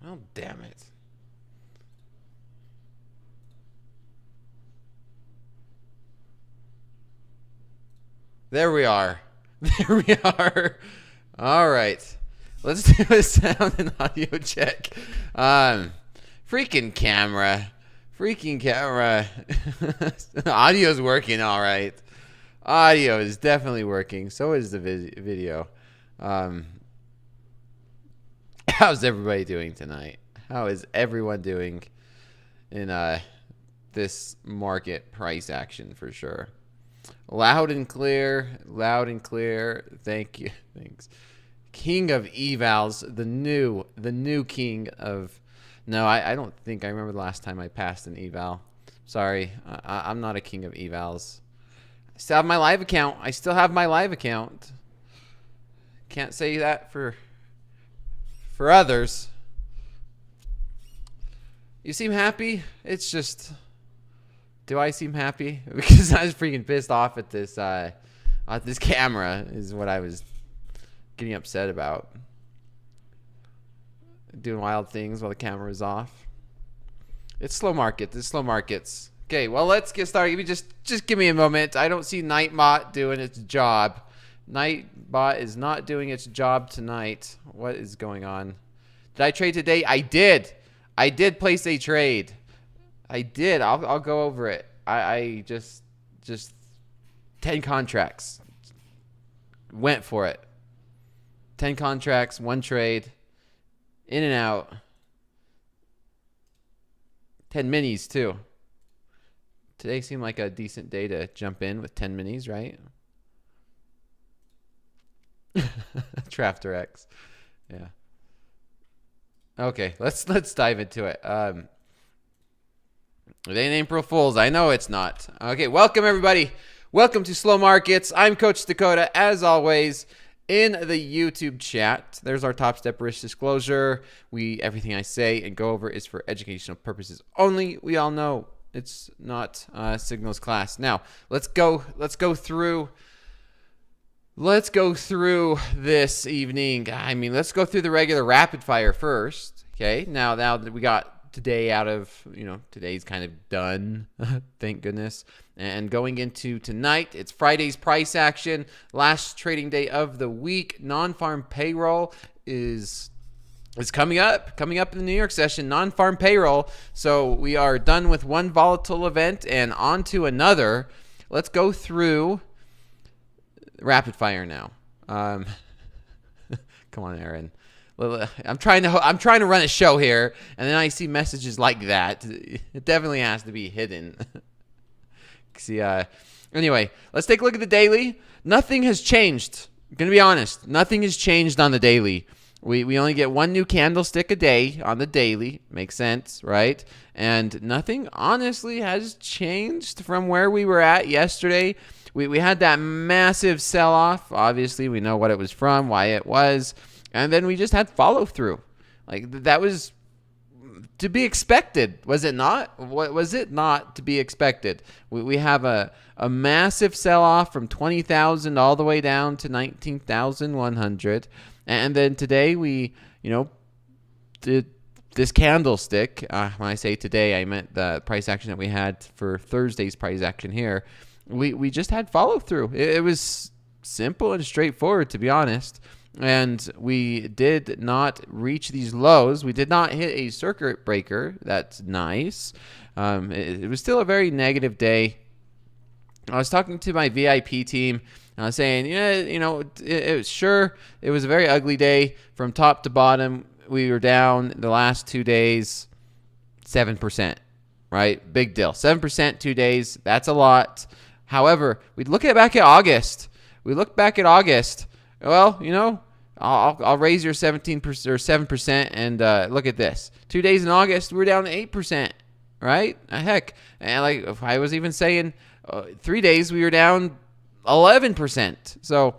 Oh, damn it. There we are. There we are. All right. Let's do a sound and audio check. Freaking camera. Freaking camera. Audio's working all right. Audio is definitely working. So is the video. How's everybody doing tonight? How is everyone doing in this market price action for sure? Loud and clear. Loud and clear. Thank you. Thanks. King of evals, the new king of. No, I don't think I remember the last time I passed an eval. Sorry, I'm not a king of evals. I still have my live account. I still have my live account. Can't say that for others. You seem happy? It's just, do I seem happy? Because I was freaking pissed off at this camera is what I was getting upset about. Doing wild things while the camera is off. It's slow market. It's slow markets. Okay, well, let's get started. Just give me a moment. I don't see Nightbot doing its job. Nightbot is not doing its job tonight. What is going on? Did I trade today? I did. I did place a trade. I did. I'll go over it. I just 10 contracts. Went for it. 10 contracts, 1 trade. In and out. 10 minis too. Today seemed like a decent day to jump in with 10 minis, right? Trafter X. Yeah. Okay, let's dive into it. It ain't April Fools. I know it's not. Okay, welcome everybody. Welcome to Slow Markets. I'm Coach Dakota, as always, in the YouTube chat. There's our top step risk disclosure. Everything I say and go over is for educational purposes only. We all know it's not signals class. Now, let's go through this evening. I mean, let's go through the regular rapid fire first. Okay, now that we got today out of, today's kind of done, thank goodness. And going into tonight, it's Friday's price action, last trading day of the week. Non-farm payroll is coming up in the New York session, non-farm payroll. So we are done with one volatile event and on to another. Let's go through rapid fire now. Come on, Aaron. I'm trying to run a show here, and then I see messages like that. It definitely has to be hidden. See, anyway, let's take a look at the daily. Nothing has changed. I'm gonna be honest. Nothing has changed on the daily. We only get one new candlestick a day on the daily. Makes sense, right? And nothing honestly has changed from where we were at yesterday. We had that massive sell-off. Obviously, we know what it was from, why it was. And then we just had follow-through. Like, that was to be expected, was it not? Was it not to be expected? We have a massive sell-off from 20,000 all the way down to 19,100. And then today we, did this candlestick. When I say today, I meant the price action that we had for Thursday's price action here. We just had follow-through. It was simple and straightforward, to be honest. And we did not reach these lows. We did not hit a circuit breaker. That's nice. It was still a very negative day. I was talking to my VIP team. And I was saying, it was a very ugly day from top to bottom. We were down the last 2 days, 7%, right? Big deal. 7% 2 days. That's a lot. However, we look back at August. Well, I'll raise your 17% or 7%, and look at this. 2 days in August, we're down to 8%, right? Heck, and like if I was even saying 3 days, we were down 11%. So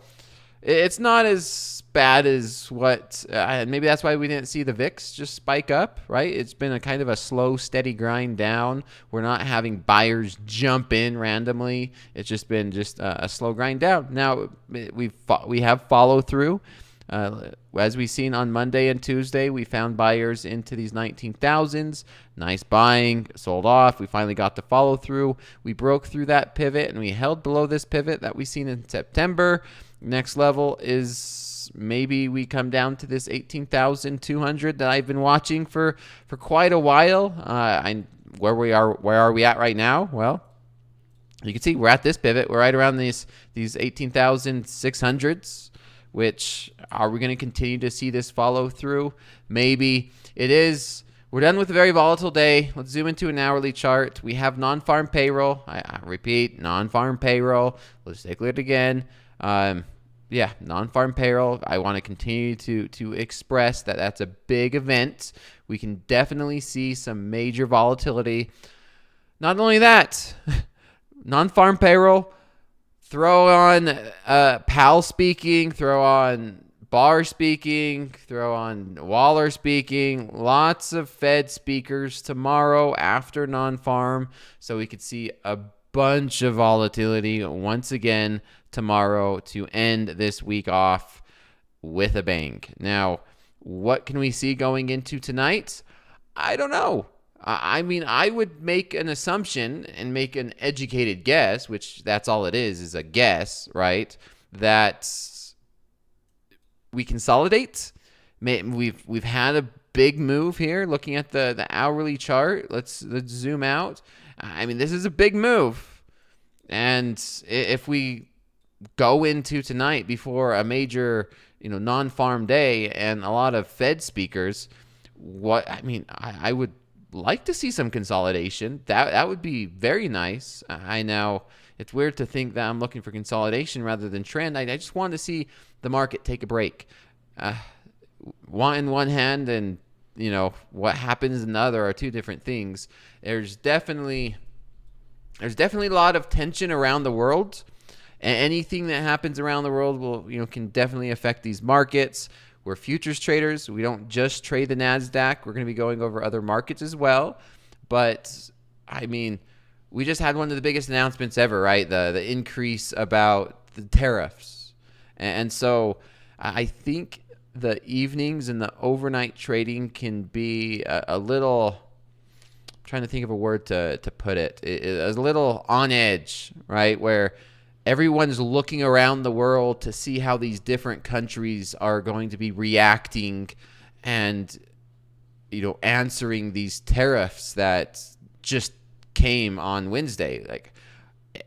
it's not as bad as what, maybe that's why we didn't see the VIX just spike up, right? It's been a kind of a slow, steady grind down. We're not having buyers jump in randomly. It's just been a slow grind down. Now we have follow through. As we've seen on Monday and Tuesday, we found buyers into these 19,000s. Nice buying, sold off. We finally got the follow through. We broke through that pivot and we held below this pivot that we seen in September. Next level is maybe we come down to this 18,200 that I've been watching for quite a while. Where are we at right now? Well, you can see we're at this pivot. We're right around these 18,600s, which are we going to continue to see this follow through? Maybe it is. We're done with a very volatile day. Let's zoom into an hourly chart. We have non-farm payroll. I repeat, non-farm payroll. Let's take a look again. Non-farm payroll. I want to continue to express that that's a big event. We can definitely see some major volatility. Not only that, non-farm payroll, throw on Powell speaking, throw on Barr speaking, throw on Waller speaking, lots of Fed speakers tomorrow after non-farm. So we could see a bunch of volatility once again tomorrow to end this week off with a bang. Now, what can we see going into tonight? I don't know. I mean, I would make an assumption and make an educated guess, which that's all it is a guess, right? That we consolidate. We've had a big move here. Looking at the hourly chart, let's zoom out. I mean, this is a big move, and if we go into tonight before a major, non-farm day and a lot of Fed speakers, I would like to see some consolidation. That would be very nice. I know it's weird to think that I'm looking for consolidation rather than trend. I just want to see the market take a break. In one hand and what happens in the other are two different things. There's definitely a lot of tension around the world, and anything that happens around the world can definitely affect these markets. We're futures traders. We don't just trade the NASDAQ. We're going to be going over other markets as well. But, I mean, we just had one of the biggest announcements ever, right? The increase about the tariffs. And so I think the evenings and the overnight trading can be a little, I'm trying to think of a word to put it. It's a little on edge, right? Where everyone's looking around the world to see how these different countries are going to be reacting and, answering these tariffs that just came on Wednesday. Like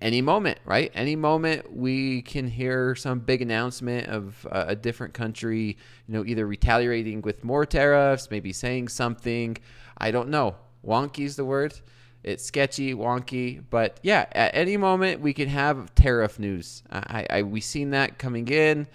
any moment, right? Any moment we can hear some big announcement of a different country, either retaliating with more tariffs, maybe saying something. I don't know. Wonky is the word. It's sketchy, wonky, but yeah, at any moment we can have tariff news. We've seen that coming in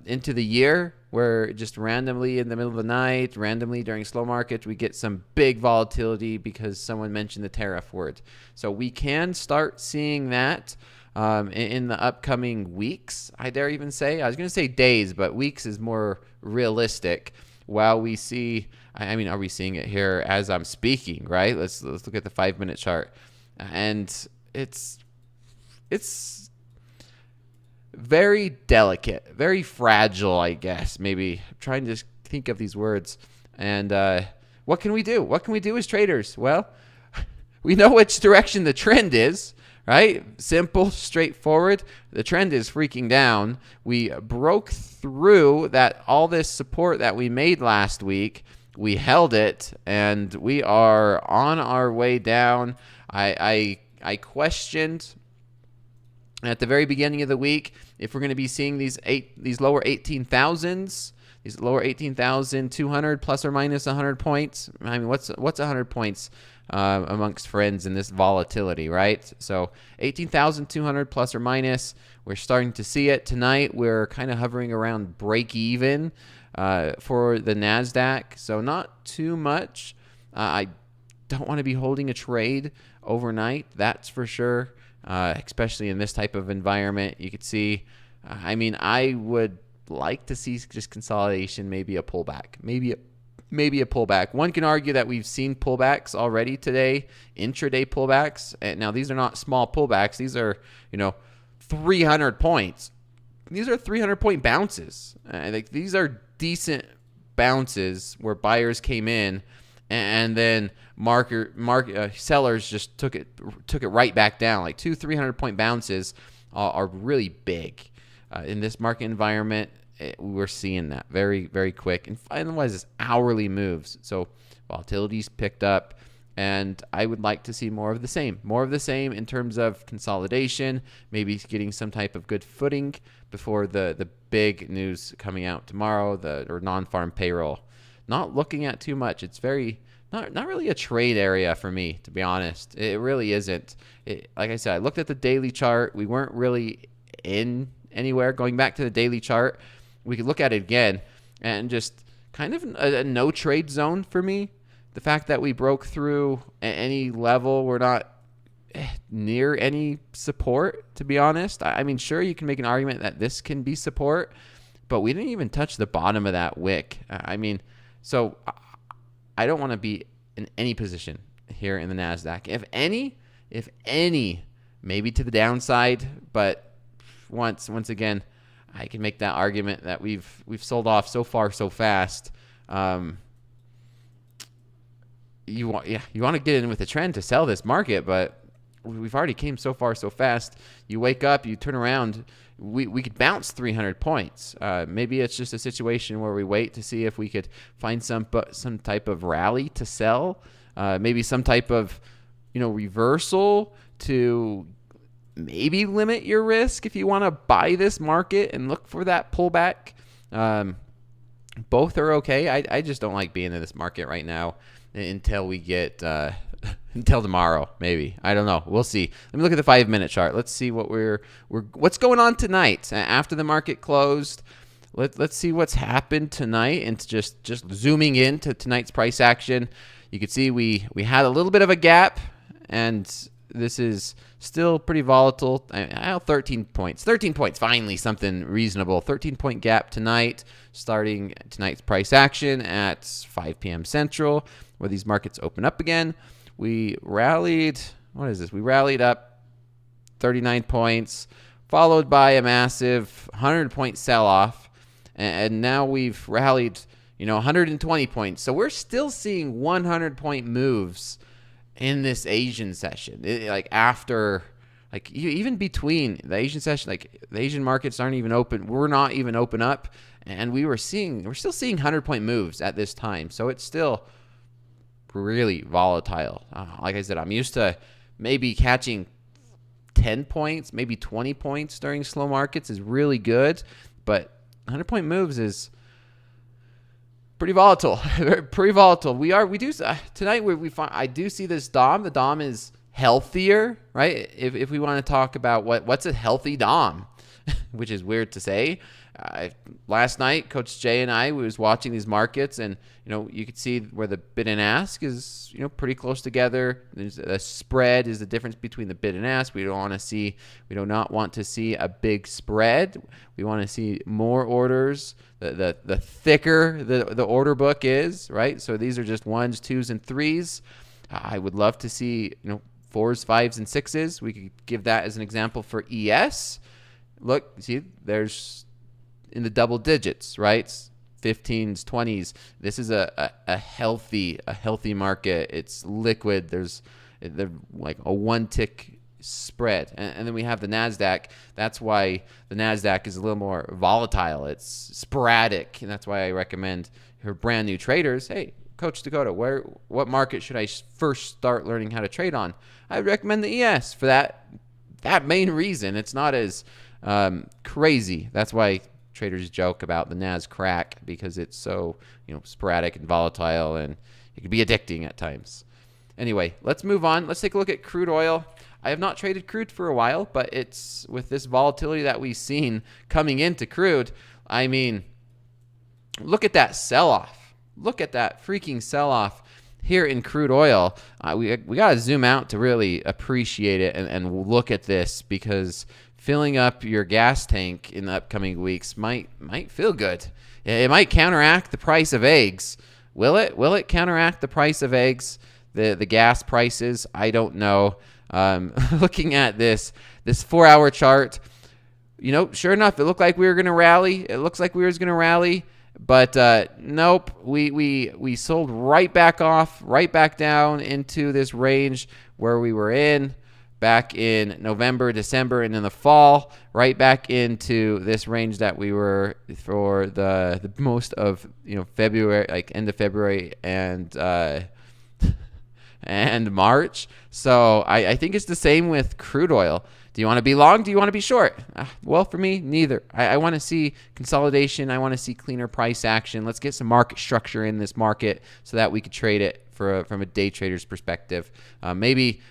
into the year, where just randomly in the middle of the night, randomly during slow markets, we get some big volatility because someone mentioned the tariff word. So we can start seeing that in the upcoming weeks. I dare even say, I was going to say days, but weeks is more realistic. While we see, are we seeing it here as I'm speaking, right? Let's look at the 5-minute chart. And it's very delicate, very fragile, I guess. Maybe I'm trying to think of these words. And what can we do? What can we do as traders? Well, we know which direction the trend is, right? Simple, straightforward. The trend is freaking down. We broke through all this support that we made last week. We held it, and we are on our way down. I questioned at the very beginning of the week if we're going to be seeing these lower 18,000s, these lower 18,200 plus or minus 100 points. I mean, what's 100 points amongst friends in this volatility, right? So 18,200 plus or minus. We're starting to see it tonight. We're kind of hovering around break even for the NASDAQ, so not too much. I don't want to be holding a trade overnight, that's for sure, especially in this type of environment. You could see, I would like to see just consolidation, maybe a pullback, maybe a pullback. One can argue that we've seen pullbacks already today, intraday pullbacks. And now these are not small pullbacks. These are, 300 points. these are 300-point bounces. Like these are decent bounces where buyers came in and then sellers just took it right back down. Like 300-point bounces are really big in this market environment. We're seeing that very, very quick. And otherwise, it's hourly moves. So volatility's picked up, and I would like to see more of the same in terms of consolidation, maybe getting some type of good footing before the big news coming out tomorrow, or non-farm payroll. Not looking at too much. It's very not really a trade area for me, to be honest. It really isn't. Like I said, I looked at the daily chart. We weren't really in anywhere. Going back to the daily chart, we could look at it again and just kind of a no trade zone for me. The fact that we broke through any level, we're not near any support, to be honest. I mean, sure, you can make an argument that this can be support, but we didn't even touch the bottom of that wick. I mean, so I don't want to be in any position here in the NASDAQ. If any, maybe to the downside, but once again, I can make that argument that we've sold off so far so fast. You want to get in with a trend to sell this market, but we've already came so far so fast. You wake up, you turn around, we could bounce 300 points. Maybe it's just a situation where we wait to see if we could find some type of rally to sell. Maybe some type of reversal to maybe limit your risk if you want to buy this market and look for that pullback. Both are okay. I just don't like being in this market right now until we get until tomorrow, maybe. I don't know. We'll see. Let me look at the 5-minute chart. Let's see what's going on tonight after the market closed. Let's see what's happened tonight, and just zooming into tonight's price action. You can see we had a little bit of a gap, and this is still pretty volatile. 13 points. 13 points, finally something reasonable. 13-point gap tonight, starting tonight's price action at 5 p.m. Central, where these markets open up again. We rallied, what is this? We rallied up 39 points, followed by a massive 100-point sell-off, and now we've rallied 120 points. So we're still seeing 100-point moves in this Asian session. Even between the Asian session, like the Asian markets aren't even open. We're not even open up, and we're still seeing 100-point moves at this time. So it's still really volatile. Like I said, I'm used to maybe catching 10 points, maybe 20 points during slow markets is really good, but 100-point moves is pretty volatile. Pretty volatile. We do tonight. I do see this DOM. The DOM is healthier, right? If we want to talk about what's a healthy DOM, which is weird to say. Last night, Coach Jay and I was watching these markets, and you could see where the bid and ask is pretty close together. There's a spread is the difference between the bid and ask. We do not want to see a big spread. We want to see more orders. The thicker the order book is, right? So these are just 1s, 2s, and 3s. I would love to see 4s, 5s, and 6s. We could give that as an example for ES. Look, see, there's in the double digits, right? 15s, 20s. This is a healthy market. It's liquid. There's like a 1-tick spread. And then we have the NASDAQ. That's why the NASDAQ is a little more volatile. It's sporadic. And that's why I recommend for brand new traders, hey, Coach Dakota, what market should I first start learning how to trade on? I would recommend the ES for that main reason. It's not as crazy. That's why traders joke about the Nas crack, because it's so sporadic and volatile, and it can be addicting at times. Anyway, let's move on. Let's take a look at crude oil. I have not traded crude for a while, but it's with this volatility that we've seen coming into crude. I mean, look at that sell-off. Look at that freaking sell-off here in crude oil. We got to zoom out to really appreciate it and look at this, because filling up your gas tank in the upcoming weeks might feel good. It might counteract the price of eggs. Will it? Will it counteract the price of eggs? The gas prices? I don't know. Looking at this 4-hour chart, Sure enough, it looked like we were going to rally. It looks like we were going to rally. But nope, we sold right back off, right back down into this range where we were in back in November, December, and in the fall, right back into this range that we were for the most of February, like end of February and March. So I think it's the same with crude oil. Do you want to be long? Do you want to be short? Well, for me, neither. I want to see consolidation. I want to see cleaner price action. Let's get some market structure in this market so that we could trade it from a day trader's perspective. Maybe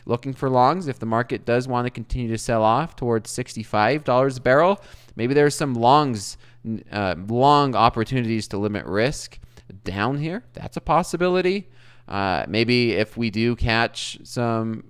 looking for longs if the market does want to continue to sell off towards $65 a barrel. Maybe there's some long opportunities to limit risk down here. That's a possibility. Maybe if we do catch some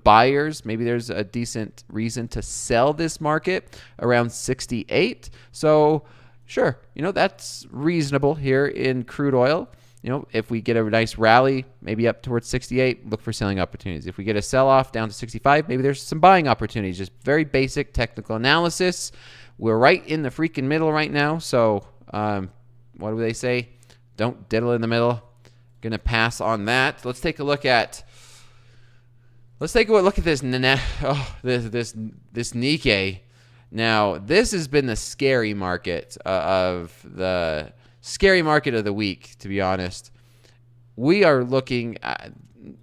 buyers, maybe there's a decent reason to sell this market around 68. So sure, that's reasonable here in crude oil. If we get a nice rally, maybe up towards 68, look for selling opportunities. If we get a sell-off down to 65, maybe there's some buying opportunities. Just very basic technical analysis. We're right in the freaking middle right now. So what do they say? Don't diddle in the middle. Going to pass on that. Let's take a look at this this Nikkei. Now, this has been the scary market of the week, to be honest. We are looking at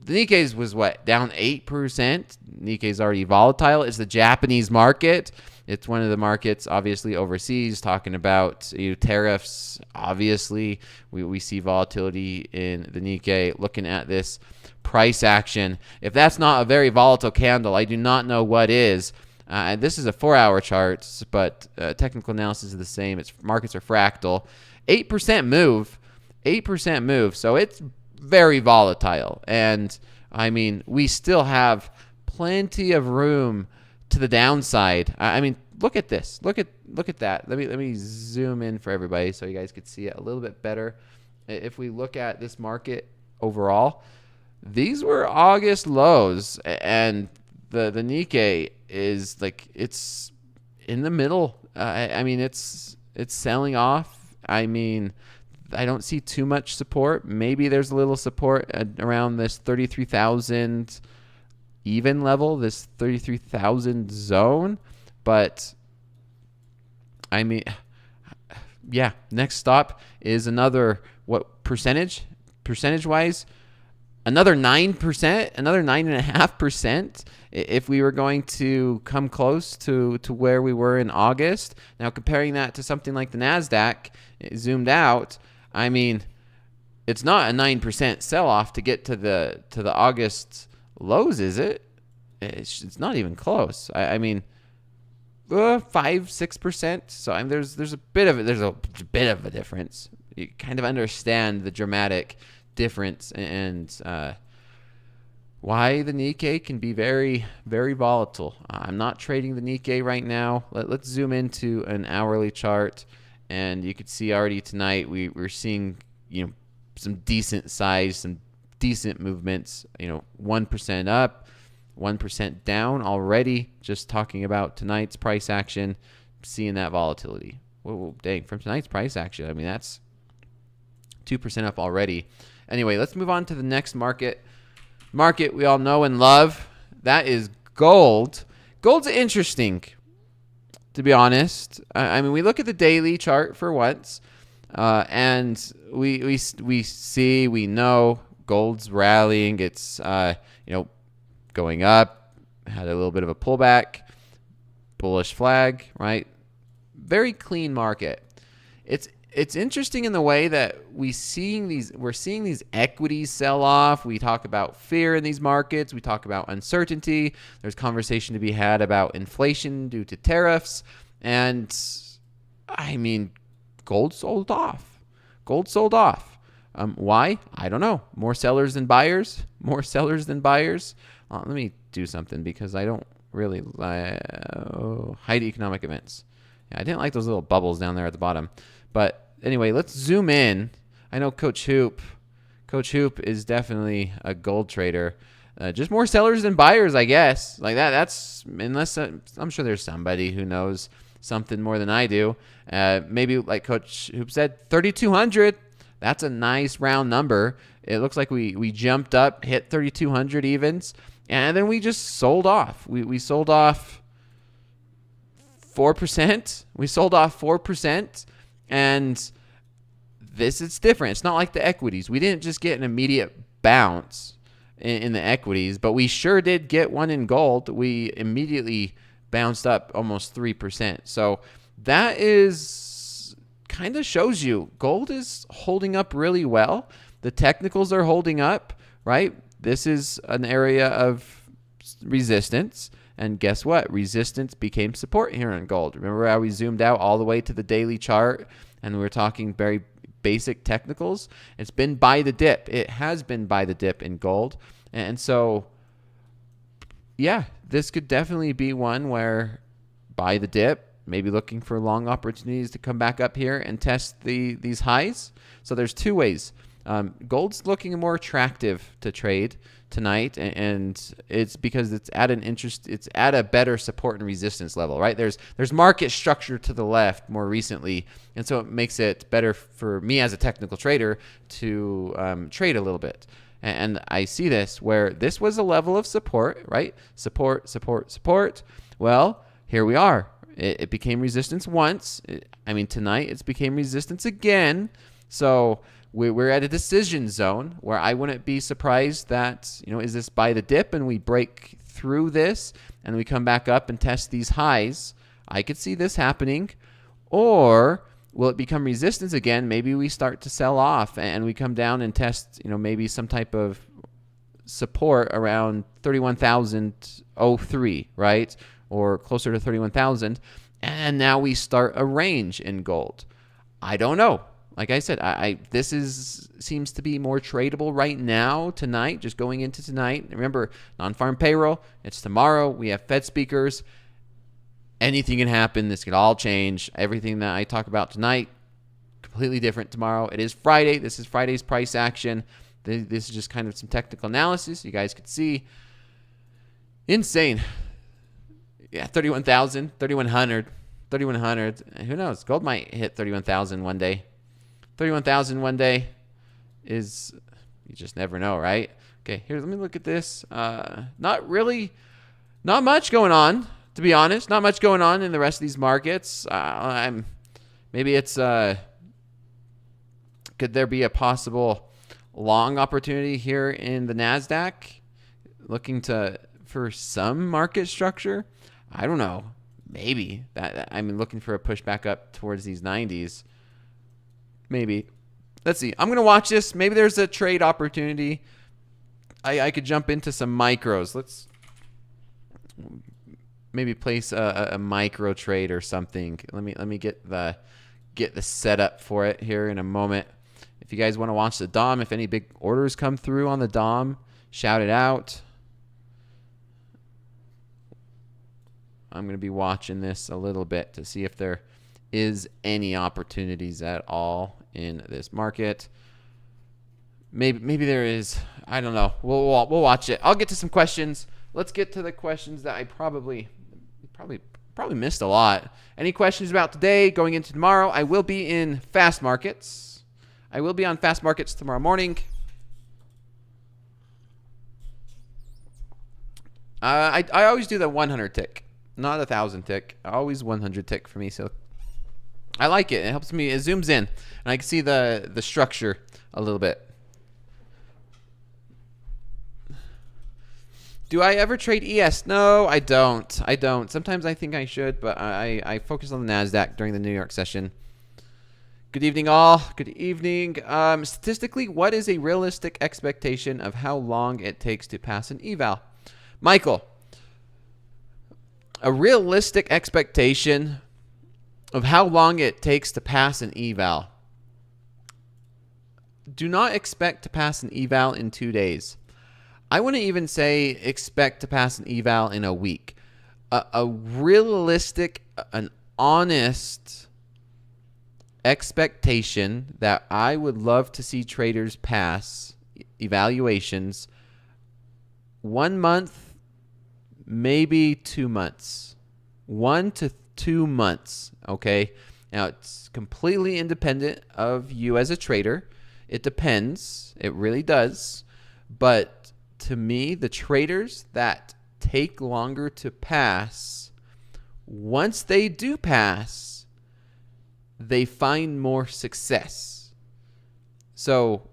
the Nikkei's was down 8%. Nikkei's already volatile. It's the Japanese market. It's one of the markets, obviously, overseas, talking about tariffs. Obviously, we see volatility in the Nikkei. Looking at this price action, if that's not a very volatile candle, I do not know what is. This is a 4-hour chart, but technical analysis is the same. Markets are fractal. 8% move. So it's very volatile. And, we still have plenty of room to the downside. Look at this. Look at that. Let me zoom in for everybody so you guys could see it a little bit better. If we look at this market overall, these were August lows, and the Nikkei is it's in the middle. It's selling off. I don't see too much support. Maybe there's a little support around this 33,000 even level, this 33,000 zone. But next stop is another percentage-wise? Another 9%, another 9.5%. If we were going to come close to where we were in August. Now, comparing that to something like the NASDAQ, zoomed out, it's not a 9% sell-off to get to the August lows, is it? It's not even close. 5-6%. So there's a bit of a difference. You kind of understand the dramatic difference and why the Nikkei can be very, very volatile. I'm not trading the Nikkei right now. Let's zoom into an hourly chart, and you could see already tonight we're seeing some decent size, some decent movements. 1% up, 1% down already. Just talking about tonight's price action, seeing that volatility. Whoa, dang! From tonight's price action, that's 2% up already. Anyway, let's move on to the next market we all know and love. That is gold. Gold's interesting, to be honest. We look at the daily chart for once, and we know gold's rallying. It's going up, had a little bit of a pullback, bullish flag, right? Very clean market. It's interesting in the way that we're seeing these equities sell off. We talk about fear in these markets. We talk about uncertainty. There's conversation to be had about inflation due to tariffs. And gold sold off. Why? I don't know. More sellers than buyers. Let me do something because I don't really hide economic events. Yeah, I didn't like those little bubbles down there at the bottom. But anyway, let's zoom in. I know Coach Hoop is definitely a gold trader. Just more sellers than buyers, I guess. Like that's unless I'm sure there's somebody who knows something more than I do. Maybe like Coach Hoop said, 3,200. That's a nice round number. It looks like we jumped up, hit 3,200 evens, and then we just sold off. We sold off 4%. We sold off 4%, and this is different. It's not like the equities. We didn't just get an immediate bounce in the equities, but we sure did get one in gold. We immediately bounced up almost 3%. So that is kind of shows you gold is holding up really well. The technicals are holding up, right? This is an area of resistance. And guess what? Resistance became support here in gold. Remember how we zoomed out all the way to the daily chart and we were talking very basic technicals? It's been by the dip. It has been by the dip in gold. And so, yeah, this could definitely be one where buy the dip, maybe looking for long opportunities to come back up here and test these highs. So there's two ways. Gold's looking more attractive to trade tonight, and it's because it's at a better support and resistance level, right? There's market structure to the left more recently, and so it makes it better for me as a technical trader to trade a little bit. And I see this where this was a level of support, right? Support, support, support. Well, here we are. It became resistance once. Tonight it's became resistance again. So we're at a decision zone where I wouldn't be surprised that, is this by the dip and we break through this and we come back up and test these highs? I could see this happening. Or will it become resistance again? Maybe we start to sell off and we come down and test, maybe some type of support around 31,003, right? Or closer to 31,000. And now we start a range in gold. I don't know. Like I said, this seems to be more tradable right now, tonight, just going into tonight. Remember, non-farm payroll, it's tomorrow. We have Fed speakers. Anything can happen. This could all change. Everything that I talk about tonight, completely different tomorrow. It is Friday. This is Friday's price action. This is just kind of some technical analysis. You guys could see. Insane. Yeah, 31,000, 3,100, 3,100. Who knows? Gold might hit 31,000 one day. 31,000 one day is, you just never know, right? Okay, here, let me look at this. Not much going on, to be honest. Not much going on in the rest of these markets. Maybe it's, could there be a possible long opportunity here in the NASDAQ? Looking for some market structure? I don't know. Maybe. Looking for a push back up towards these 90s. Maybe. Let's see. I'm going to watch this. Maybe there's a trade opportunity. I could jump into some micros. Let's maybe place a micro trade or something. Let me get the setup for it here in a moment. If you guys want to watch the DOM, if any big orders come through on the DOM, shout it out. I'm going to be watching this a little bit to see if there is any opportunities at all in this market. Maybe there is. I don't know. We'll watch it. I'll get to some questions. Let's get to the questions that I probably missed a lot. Any questions about today, going into tomorrow? I will be in fast markets. I will be on fast markets tomorrow morning. I always do the 100 tick, not 1,000 tick. Always 100 tick for me. So I like it. It helps me. It zooms in, and I can see the structure a little bit. Do I ever trade ES? No, I don't. Sometimes I think I should, but I focus on the NASDAQ during the New York session. Good evening, all. Good evening. Statistically, what is a realistic expectation of how long it takes to pass an eval? Michael, a realistic expectation of how long it takes to pass an eval. Do not expect to pass an eval in 2 days. I wouldn't even say expect to pass an eval in a week. A realistic, an honest expectation that I would love to see traders pass evaluations 1 month, maybe 2 months. 1 to 2 months, okay? Now, it's completely independent of you as a trader. It depends. It really does. But to me, the traders that take longer to pass, once they do pass, they find more success. So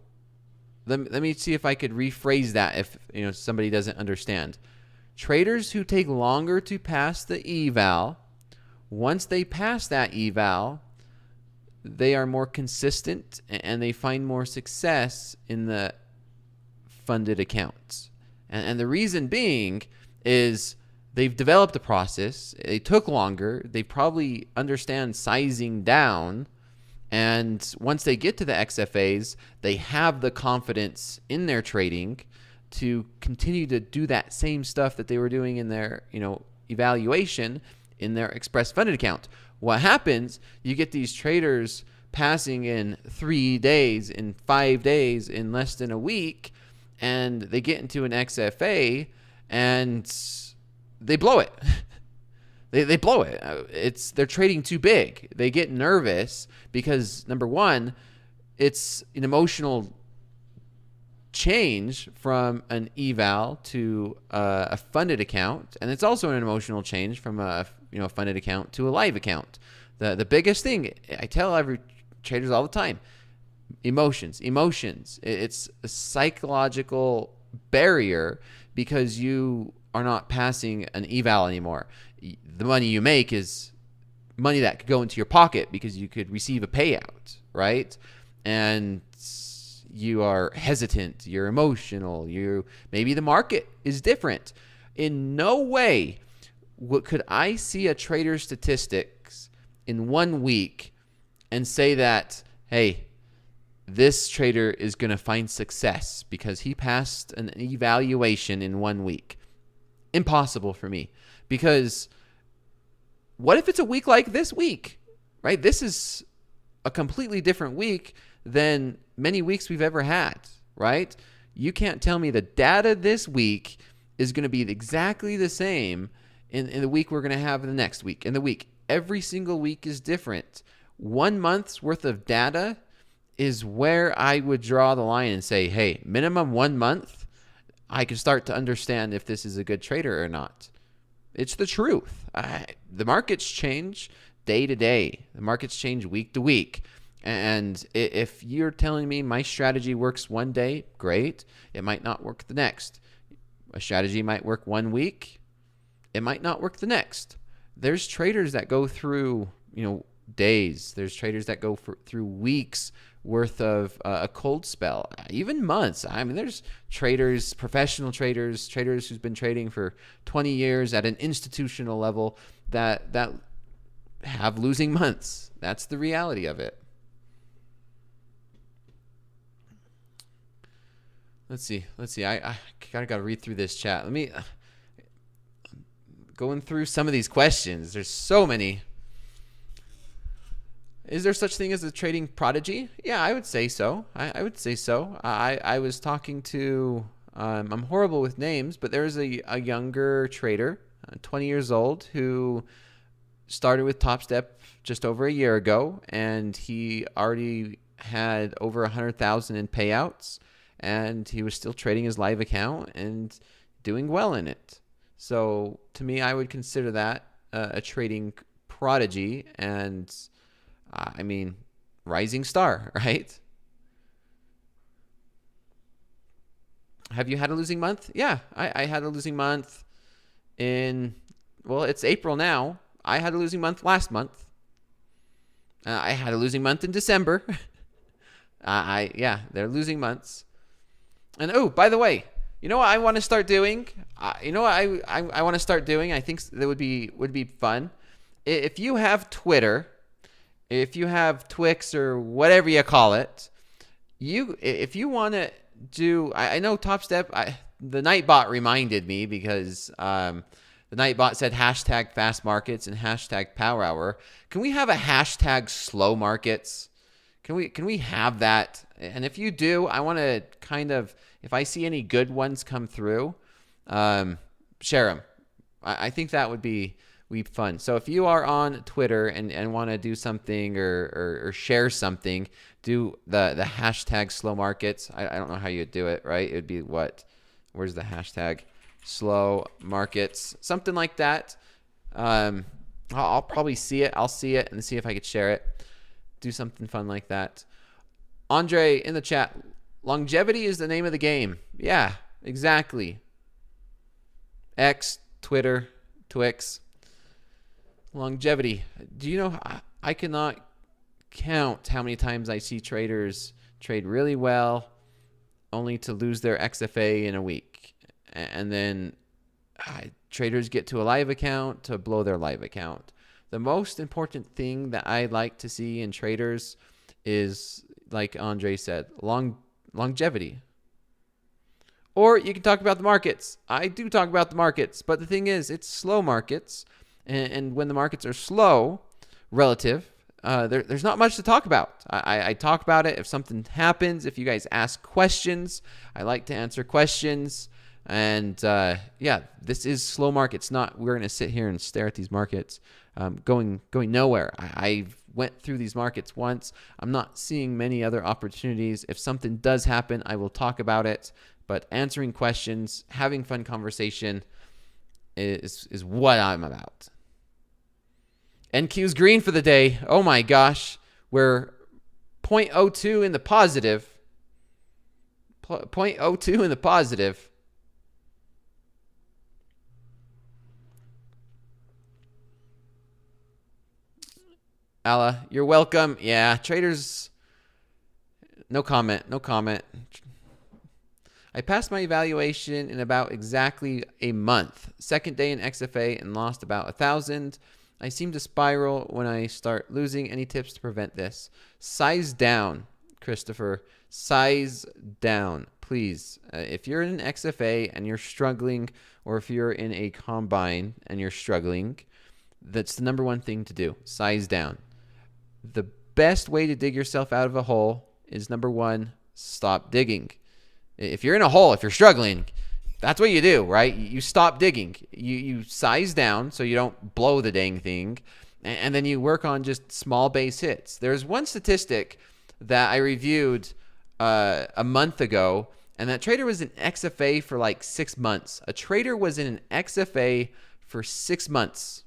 let me see if I could rephrase that if somebody doesn't understand. Traders who take longer to pass the eval, once they pass that eval, they are more consistent and they find more success in the funded accounts. And the reason being is they've developed a process. They took longer. They probably understand sizing down. And once they get to the XFAs, they have the confidence in their trading to continue to do that same stuff that they were doing in their, evaluation in their express funded account. What happens, you get these traders passing in 3 days, in 5 days, in less than a week, and they get into an XFA and they blow it. They blow it. They're trading too big. They get nervous because, number one, it's an emotional change from an eval to a funded account, and it's also an emotional change from a funded account to a live account. The biggest thing I tell every traders all the time: emotions. It's a psychological barrier because you are not passing an eval anymore. The money you make is money that could go into your pocket because you could receive a payout, right? And you are hesitant, you're emotional, maybe the market is different. In no way could I see a trader's statistics in 1 week and say that, hey, this trader is going to find success because he passed an evaluation in 1 week. Impossible for me. Because what if it's a week like this week, right? This is a completely different week than many weeks we've ever had, right? You can't tell me the data this week is going to be exactly the same in the week we're going to have the next week. In the week, every single week is different. 1 month's worth of data is where I would draw the line and say, hey, minimum 1 month, I can start to understand if this is a good trader or not. It's the truth. The markets change day to day. The markets change week to week. And if you're telling me my strategy works one day, great. It might not work the next. A strategy might work 1 week. It might not work the next. There's traders that go through, days. There's traders that go through weeks worth of a cold spell, even months. I mean, there's traders, professional traders who's been trading for 20 years at an institutional level that have losing months. That's the reality of it. Let's see. I got to read through this chat. Let me going through some of these questions. There's so many. Is there such thing as a trading prodigy? Yeah, I would say so. I would say so. I was talking to, I'm horrible with names, but there's a younger trader, 20 years old, who started with Topstep just over a year ago, and he already had over 100,000 in payouts, and he was still trading his live account and doing well in it. So to me, I would consider that a trading prodigy, and rising star, right? Have you had a losing month? Yeah, I had a losing month it's April now. I had a losing month last month. I had a losing month in December. They're losing months. And by the way, you know what I want to start doing? I want to start doing? I think that would be fun. If you have Twitter, if you have Twix or whatever you call it, if you want to do, I know Topstep, the Nightbot reminded me because the Nightbot said hashtag fast markets and hashtag power hour. Can we have a hashtag slow markets? Can we have that? And if you do, I want to if I see any good ones come through, share them. I think that would be fun. So if you are on Twitter and want to do something or share something, do the hashtag slow markets. I don't know how you'd do it, right? It would be what? Where's the hashtag? Slow markets, something like that. I'll probably see it. I'll see it and see if I could share it. Do something fun like that. Andre in the chat, longevity is the name of the game. Yeah, exactly. X, Twitter, Twix. Longevity. Do you know, I cannot count how many times I see traders trade really well only to lose their XFA in a week. And then traders get to a live account to blow their live account. The most important thing that I like to see in traders is, like Andre said, longevity. Or you can talk about the markets. I do talk about the markets, but the thing is, it's slow markets. And when the markets are slow, relative, there's not much to talk about. I talk about it if something happens, if you guys ask questions. I like to answer questions. And yeah, this is slow markets. Not we're going to sit here and stare at these markets going nowhere. I went through these markets once. I'm not seeing many other opportunities. If something does happen, I will talk about it. But answering questions, having fun conversation is what I'm about. NQ's green for the day. Oh my gosh. We're 0.02 in the positive. 0.02 in the positive. Alla, you're welcome. Yeah, traders, no comment. I passed my evaluation in about exactly a month. Second day in XFA and lost about 1,000. I seem to spiral when I start losing. Any tips to prevent this? Size down, Christopher. Size down, please. If you're in an XFA and you're struggling, or if you're in a combine and you're struggling, that's the number one thing to do. Size down. The best way to dig yourself out of a hole is, number one, stop digging. If you're in a hole, if you're struggling, that's what you do, right? You stop digging. You size down so you don't blow the dang thing, and then you work on just small base hits. There's one statistic that I reviewed a month ago, and that trader was in XFA for like 6 months. A trader was in an XFA for 6 months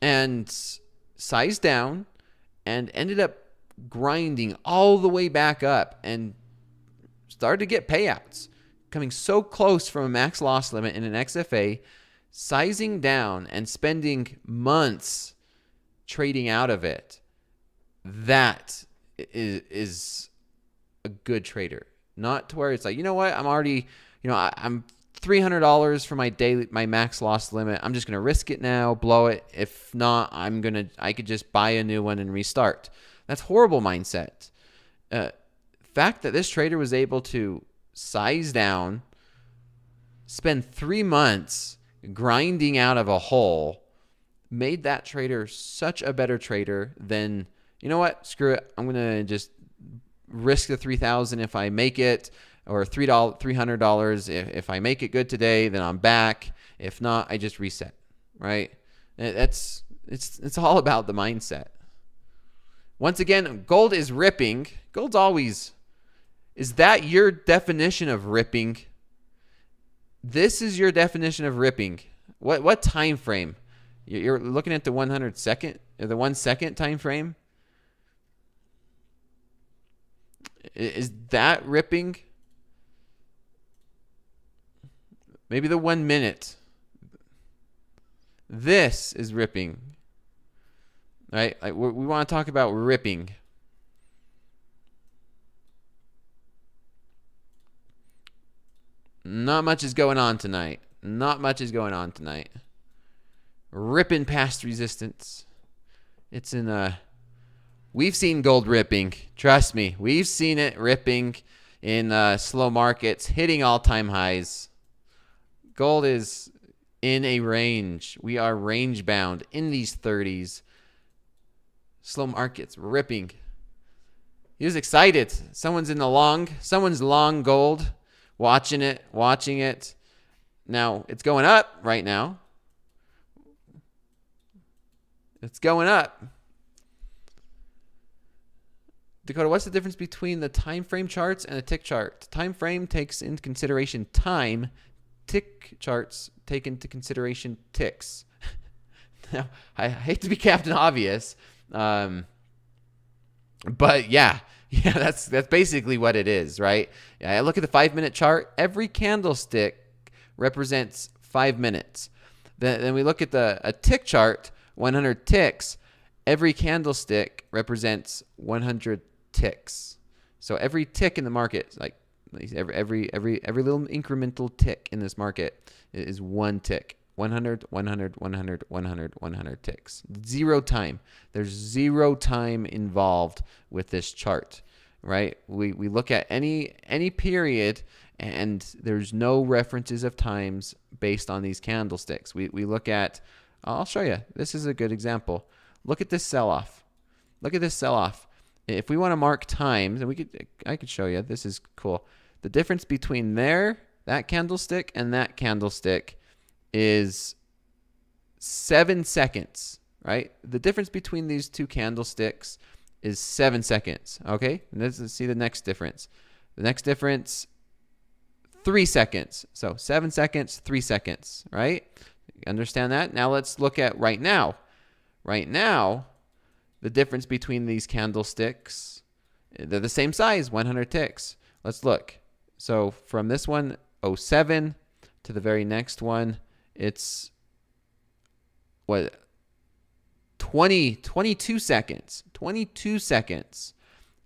and sized down and ended up grinding all the way back up and started to get payouts, coming so close from a max loss limit in an XFA, sizing down and spending months trading out of it. That is a good trader. Not to where it's like, you know what, I'm already, I'm $300 for my max loss limit. I'm just going to risk it now, blow it. If not, I could just buy a new one and restart. That's horrible mindset. Fact that this trader was able to size down, spend 3 months grinding out of a hole, made that trader such a better trader than, you know what, screw it, I'm going to just risk the $3,000 if I make it, or $300 if I make it good today, then I'm back. If not, I just reset, right? It's all about the mindset. Once again, gold is ripping. Gold's always... Is that your definition of ripping? This is your definition of ripping. What time frame? You're looking at the 100 second or the 1 second time frame? Is that ripping? Maybe the 1 minute. This is ripping. Right? Like we want to talk about ripping. Not much is going on tonight. Ripping past resistance. It's in we've seen gold ripping. Trust me. We've seen it ripping in slow markets, hitting all-time highs. Gold is in a range. We are range bound in these 30s. Slow markets ripping. He was excited. Someone's long gold. Watching it. Now, it's going up right now. It's going up. Dakota, what's the difference between the time frame charts and a tick chart? Time frame takes into consideration time. Tick charts take into consideration ticks. Now, I hate to be Captain Obvious, but yeah, that's basically what it is, right? I look at the 5-minute chart. Every candlestick represents 5 minutes. Then we look at a tick chart, 100 ticks. Every candlestick represents 100 ticks. So every tick in the market, like every little incremental tick in this market is one tick. 100, 100, 100, 100, 100 ticks. Zero time. There's zero time involved with this chart, right? We look at any period, and there's no references of times based on these candlesticks. We look at, I'll show you. This is a good example. Look at this sell-off. Look at this sell-off. If we want to mark times, and I could show you. This is cool. The difference between that candlestick and that candlestick is 7 seconds, right? The difference between these two candlesticks is 7 seconds, okay? And let's see the next difference. The next difference, 3 seconds. So 7 seconds, 3 seconds, right? Understand that? Now let's look at right now. Right now, the difference between these candlesticks, they're the same size, 100 ticks. Let's look. So from this one, 07, to the very next one, it's what, 22 seconds. 22 seconds.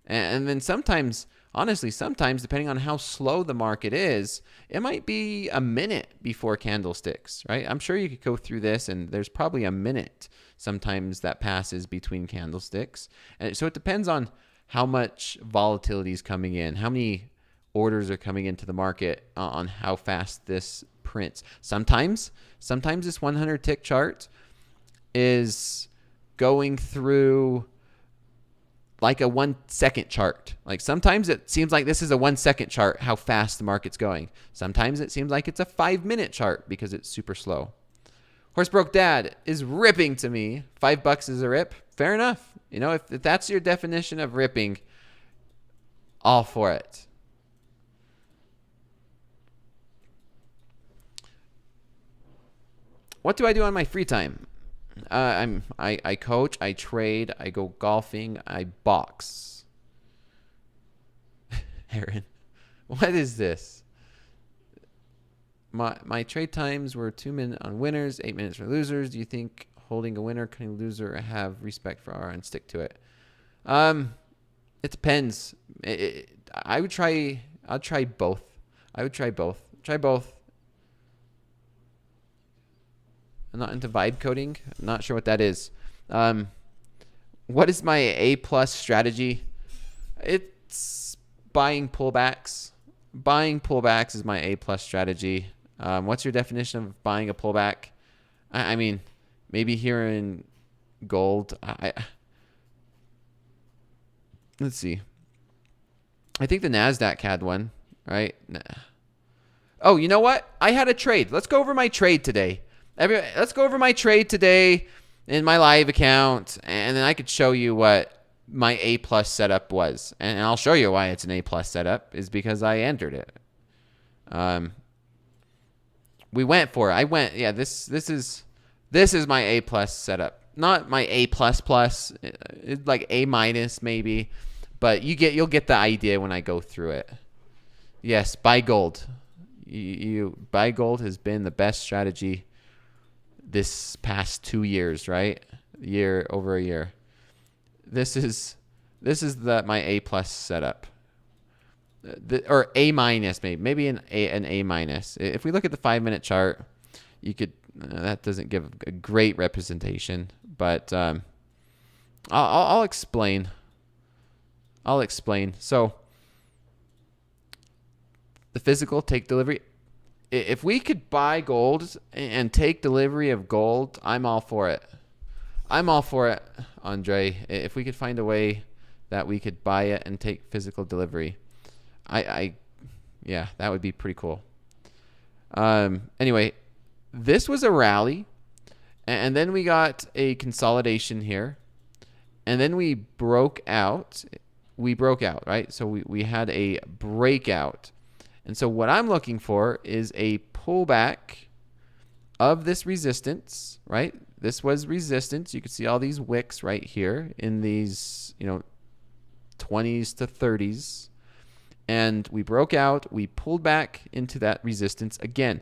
And then sometimes, honestly, sometimes depending on how slow the market is, it might be a minute before candlesticks, right? I'm sure you could go through this, and there's probably a minute sometimes that passes between candlesticks. And so it depends on how much volatility is coming in, how many orders are coming into the market, on how fast this prints. Sometimes this 100 tick chart is going through like a 1 second chart. Like sometimes it seems like this is a 1 second chart, how fast the market's going. Sometimes it seems like it's a 5-minute chart because it's super slow. Horse Broke Dad is ripping to me. $5 is a rip. Fair enough. You know, if that's your definition of ripping, all for it. What do I do on my free time? I coach, I trade, I go golfing, I box. Aaron, what is this? My trade times were 2 minutes on winners, 8 minutes for losers. Do you think holding a winner, cutting a loser, have respect for R and stick to it? It depends. I'll try both. Try both. I'm not into vibe coding. I'm not sure what that is. What is my A+ strategy? It's buying pullbacks. Buying pullbacks is my A+ strategy. What's your definition of buying a pullback? I mean, maybe here in gold. Let's see. I think the NASDAQ had one, right? Oh, you know what? I had a trade. Let's go over my trade today. Let's go over my trade today in my live account, and then I could show you what my A+ setup was. And I'll show you why it's an A+ setup is because I entered it. We went for it. Yeah, this is my A+ setup. Not my A++. It's like A- maybe, but you'll get the idea when I go through it. Yes, buy gold. Buy gold has been the best strategy this past 2 years, right? Over a year. This is my A+ setup. Or A-, maybe an A-. If we look at the 5-minute chart, you could that doesn't give a great representation, but I'll explain. So the physical take delivery. If we could buy gold and take delivery of gold, I'm all for it. Andre. If we could find a way that we could buy it and take physical delivery, yeah, that would be pretty cool. Anyway, this was a rally, and then we got a consolidation here, and then we broke out. We broke out, right? So we had a breakout. And so what I'm looking for is a pullback of this resistance, right? This was resistance. You can see all these wicks right here in these, 20s to 30s. And we broke out. We pulled back into that resistance again.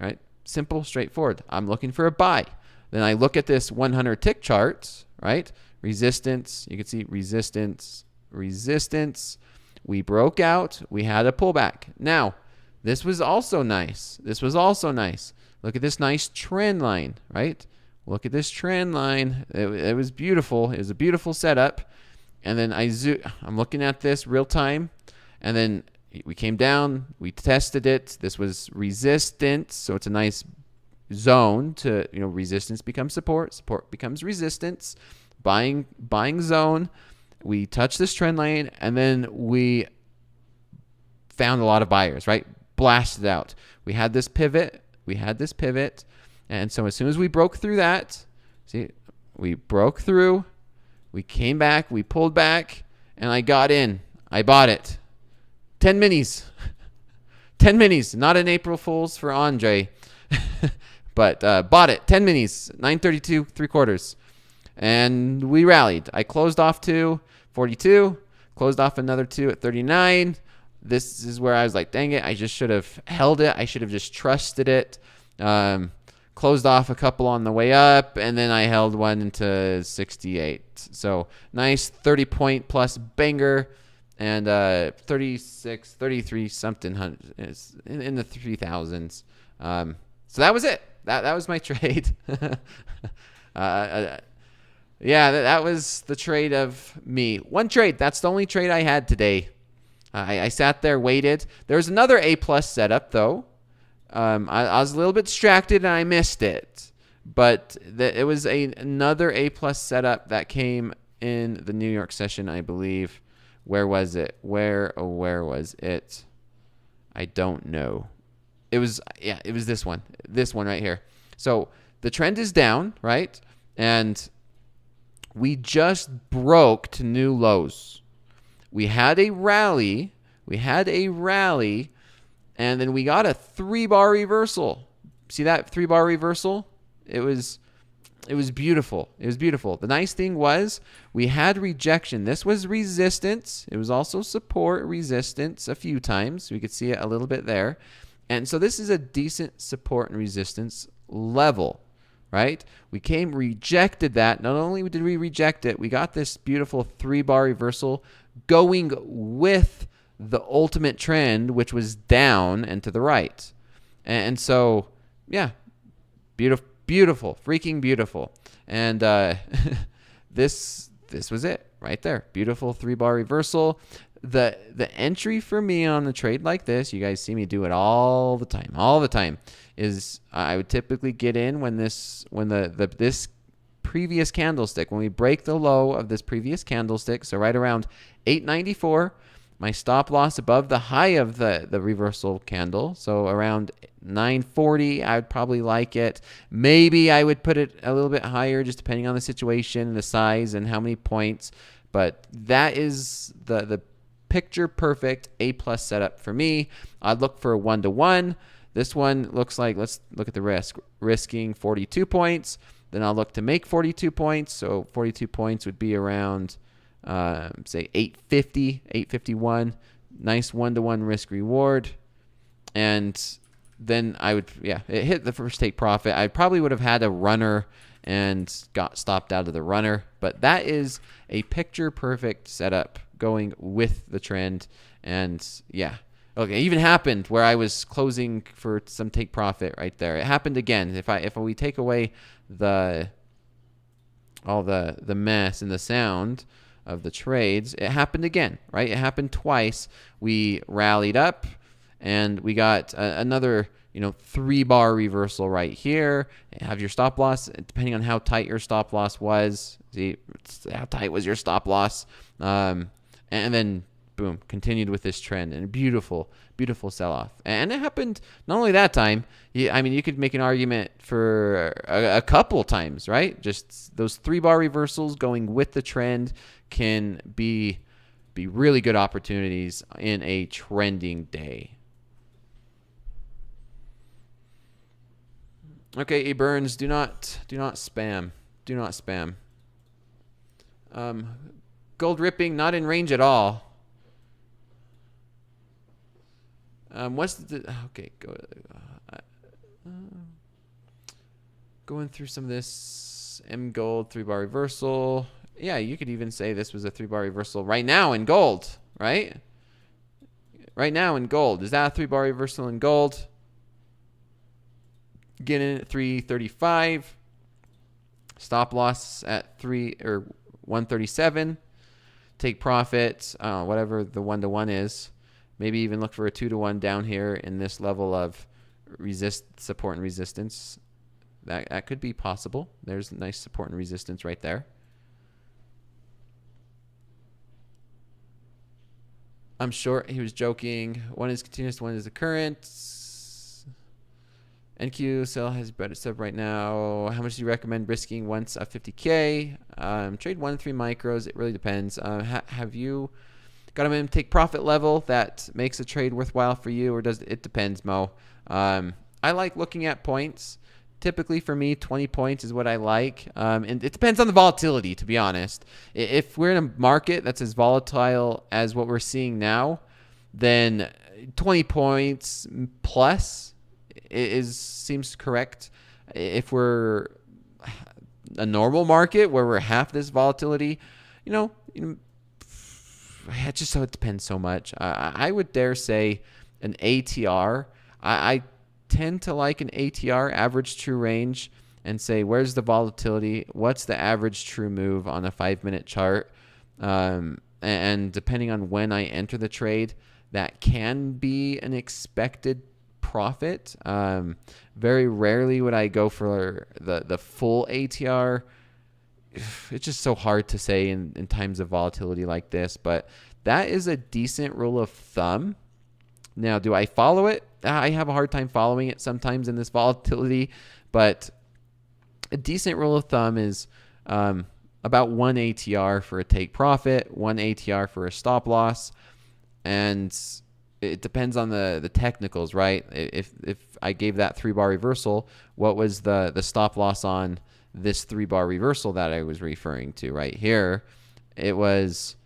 All right? Simple, straightforward. I'm looking for a buy. Then I look at this 100 tick chart, right? Resistance. You can see resistance, resistance. We broke out. We had a pullback. Now, this was also nice. This was also nice. Look at this nice trend line, right? Look at this trend line. It was beautiful. It was a beautiful setup. And then I'm looking at this real time. And then we came down. We tested it. This was resistance. So it's a nice zone to, resistance becomes support. Support becomes resistance. Buying zone. We touched this trend line. And then we found a lot of buyers, right? Blasted out. We had this pivot. And so as soon as we broke through that, see, we broke through, we came back, we pulled back, and I got in. I bought it. 10 minis. 10 minis. Not an April Fool's for Andre, but bought it. 10 minis. 932 3/4. And we rallied. I closed off 42, closed off another 2 at 39. This is where I was like, dang it, I just should have held it. I should have just trusted it. Closed off a couple on the way up, and then I held one into 68. So nice 30-point plus banger, and 36, 33 something in the 3,000s. So that was it. That was my trade. Yeah, that was the trade of me. One trade. That's the only trade I had today. I sat there, waited. There's another A+ setup, though. I was a little bit distracted, and I missed it. But it was another A+ setup that came in the New York session, I believe. Where was it? Where was it? I don't know. It was this one. This one right here. So the trend is down, right? And we just broke to new lows. We had a rally, and then we got a 3-bar reversal. See that 3-bar reversal? It was beautiful. It was beautiful. The nice thing was we had rejection. This was resistance. It was also support, resistance a few times. We could see it a little bit there. And so this is a decent support and resistance level, right? We rejected that. Not only did we reject it, we got this beautiful 3-bar reversal going with the ultimate trend, which was down and to the right. And so, yeah, beautiful, freaking beautiful. And this was it right there. Beautiful 3-bar reversal. The entry for me on a trade like this, you guys see me do it all the time, is I would typically get in when this previous candlestick, when we break the low of this previous candlestick, so right around 894, my stop loss above the high of the reversal candle, so around 940, I would probably like it. Maybe I would put it a little bit higher, just depending on the situation, the size, and how many points. But that is the picture perfect A+ setup for me. I'd look for a 1-to-1. This one looks like, let's look at the risk. Risking 42 points. Then I'll look to make 42 points. So 42 points would be around, say, 850, 851. Nice 1-to-1 risk reward. And then I would, it hit the first take profit. I probably would have had a runner and got stopped out of the runner. But that is a picture perfect setup going with the trend. And yeah. Okay, it even happened where I was closing for some take profit right there. It happened again. If we take away all the mess and the sound of the trades, it happened again, right? It happened twice. We rallied up and we got another 3-bar reversal right here. Have your stop loss, depending on how tight your stop loss was. See how tight was your stop loss, and then boom, continued with this trend, and beautiful, beautiful sell-off. And it happened not only that time. I mean, you could make an argument for a couple times, right? Just those 3-bar reversals going with the trend can be really good opportunities in a trending day. Okay, E. Burns, do not spam. Do not spam. Gold ripping, not in range at all. What's the... Okay, going through some of this M gold 3-bar reversal. Yeah, you could even say this was a 3-bar reversal right now in gold, right? Right now in gold. Is that a 3-bar reversal in gold? Get in at 335. Stop loss at 137. Take profit, whatever the 1-to-1 is. Maybe even look for a 2-to-1 down here in this level of support and resistance. That could be possible. There's nice support and resistance right there. I'm sure he was joking. One is continuous, one is the current. NQ sell has better sub right now. How much do you recommend risking once a 50K? Trade 1 to 3 micros. It really depends. Have you got a minimum take profit level that makes a trade worthwhile for you, or does it depends, Mo? I like looking at points. Typically for me, 20 points is what I like. And it depends on the volatility, to be honest. If we're in a market that's as volatile as what we're seeing now, then 20 points plus seems correct. If we're a normal market where we're half this volatility, it just so it depends so much. I would dare say an ATR. I tend to like an ATR, average true range, and say where's the volatility, what's the average true move on a 5-minute chart, and depending on when I enter the trade, that can be an expected profit. Very rarely would I go for the full ATR. It's just so hard to say in times of volatility like this, but that is a decent rule of thumb. Now, do I follow it? I have a hard time following it sometimes in this volatility, but a decent rule of thumb is about 1 ATR for a take profit, 1 ATR for a stop loss, and it depends on the technicals, right? If I gave that 3-bar reversal, what was the stop loss on this 3-bar reversal that I was referring to right here? It was,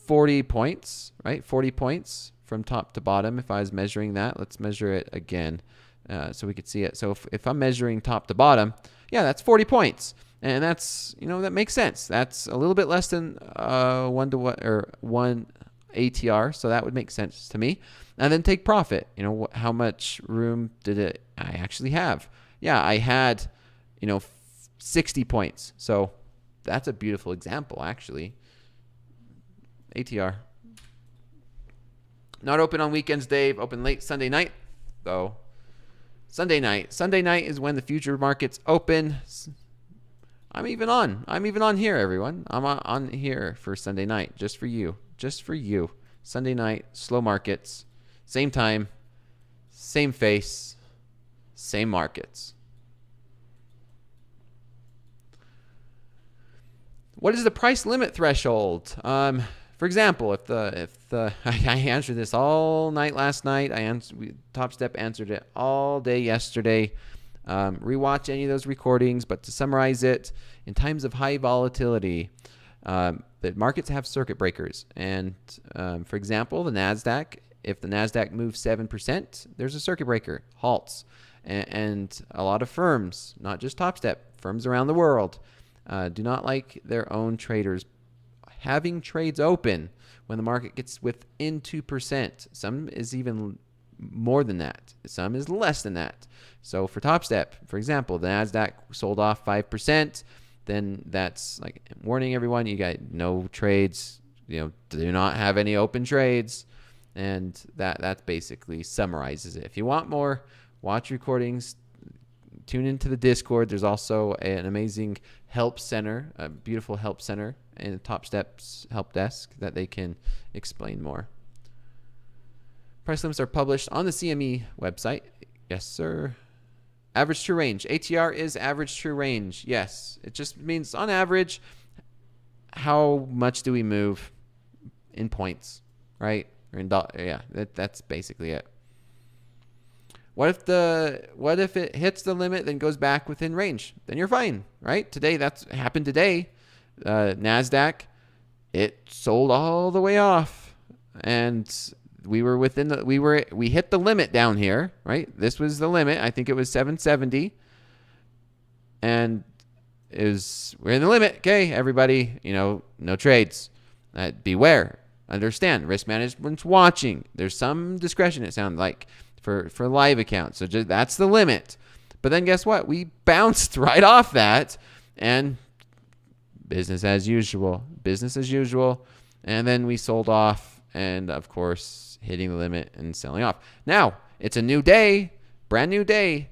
40 points, right? 40 points from top to bottom. If I was measuring that, let's measure it again so we could see it. So if I'm measuring top to bottom, yeah, that's 40 points. And that's, that makes sense. That's a little bit less than 1-to-1 or 1 ATR, so that would make sense to me. And then take profit. How much room did I actually have? Yeah, I had, 60 points. So that's a beautiful example, actually. ATR. Not open on weekends, Dave. Open late Sunday night, though. Sunday night is when the future markets open. I'm even on here, everyone. I'm on here for Sunday night, just for you. Sunday night, slow markets, same time, same face, same markets. What is the price limit threshold? For example, if the I answered this all night last night, Topstep answered it all day yesterday. Rewatch any of those recordings, but to summarize it, in times of high volatility, the markets have circuit breakers. And for example, the NASDAQ, if the NASDAQ moves 7%, there's a circuit breaker, halts. And a lot of firms, not just Topstep, firms around the world, do not like their own traders having trades open when the market gets within 2%. Some is even more than that. Some is less than that. So for Topstep, for example, the NASDAQ sold off 5%. Then that's like warning everyone, you got no trades, do not have any open trades. And that basically summarizes it. If you want more, watch recordings, tune into the Discord. There's also an amazing help center, a beautiful help center in Topstep's help desk that they can explain more. Price limits are published on the CME website. Yes, sir. Average true range. ATR is average true range. Yes. It just means on average, how much do we move in points, right? Or in yeah, that's basically it. What if it hits the limit, then goes back within range? Then you're fine, right? Today, that's happened today. NASDAQ, it sold all the way off, and we were within the we hit the limit down here, right? This was the limit. I think it was 770, and we're in the limit. Okay, everybody, no trades. Beware. Understand, risk management's watching. There's some discretion, it sounds like, for live accounts. So that's the limit. But then guess what? We bounced right off that, and business as usual. Business as usual. And then we sold off, and of course, hitting the limit and selling off. Now, it's a new day, brand new day.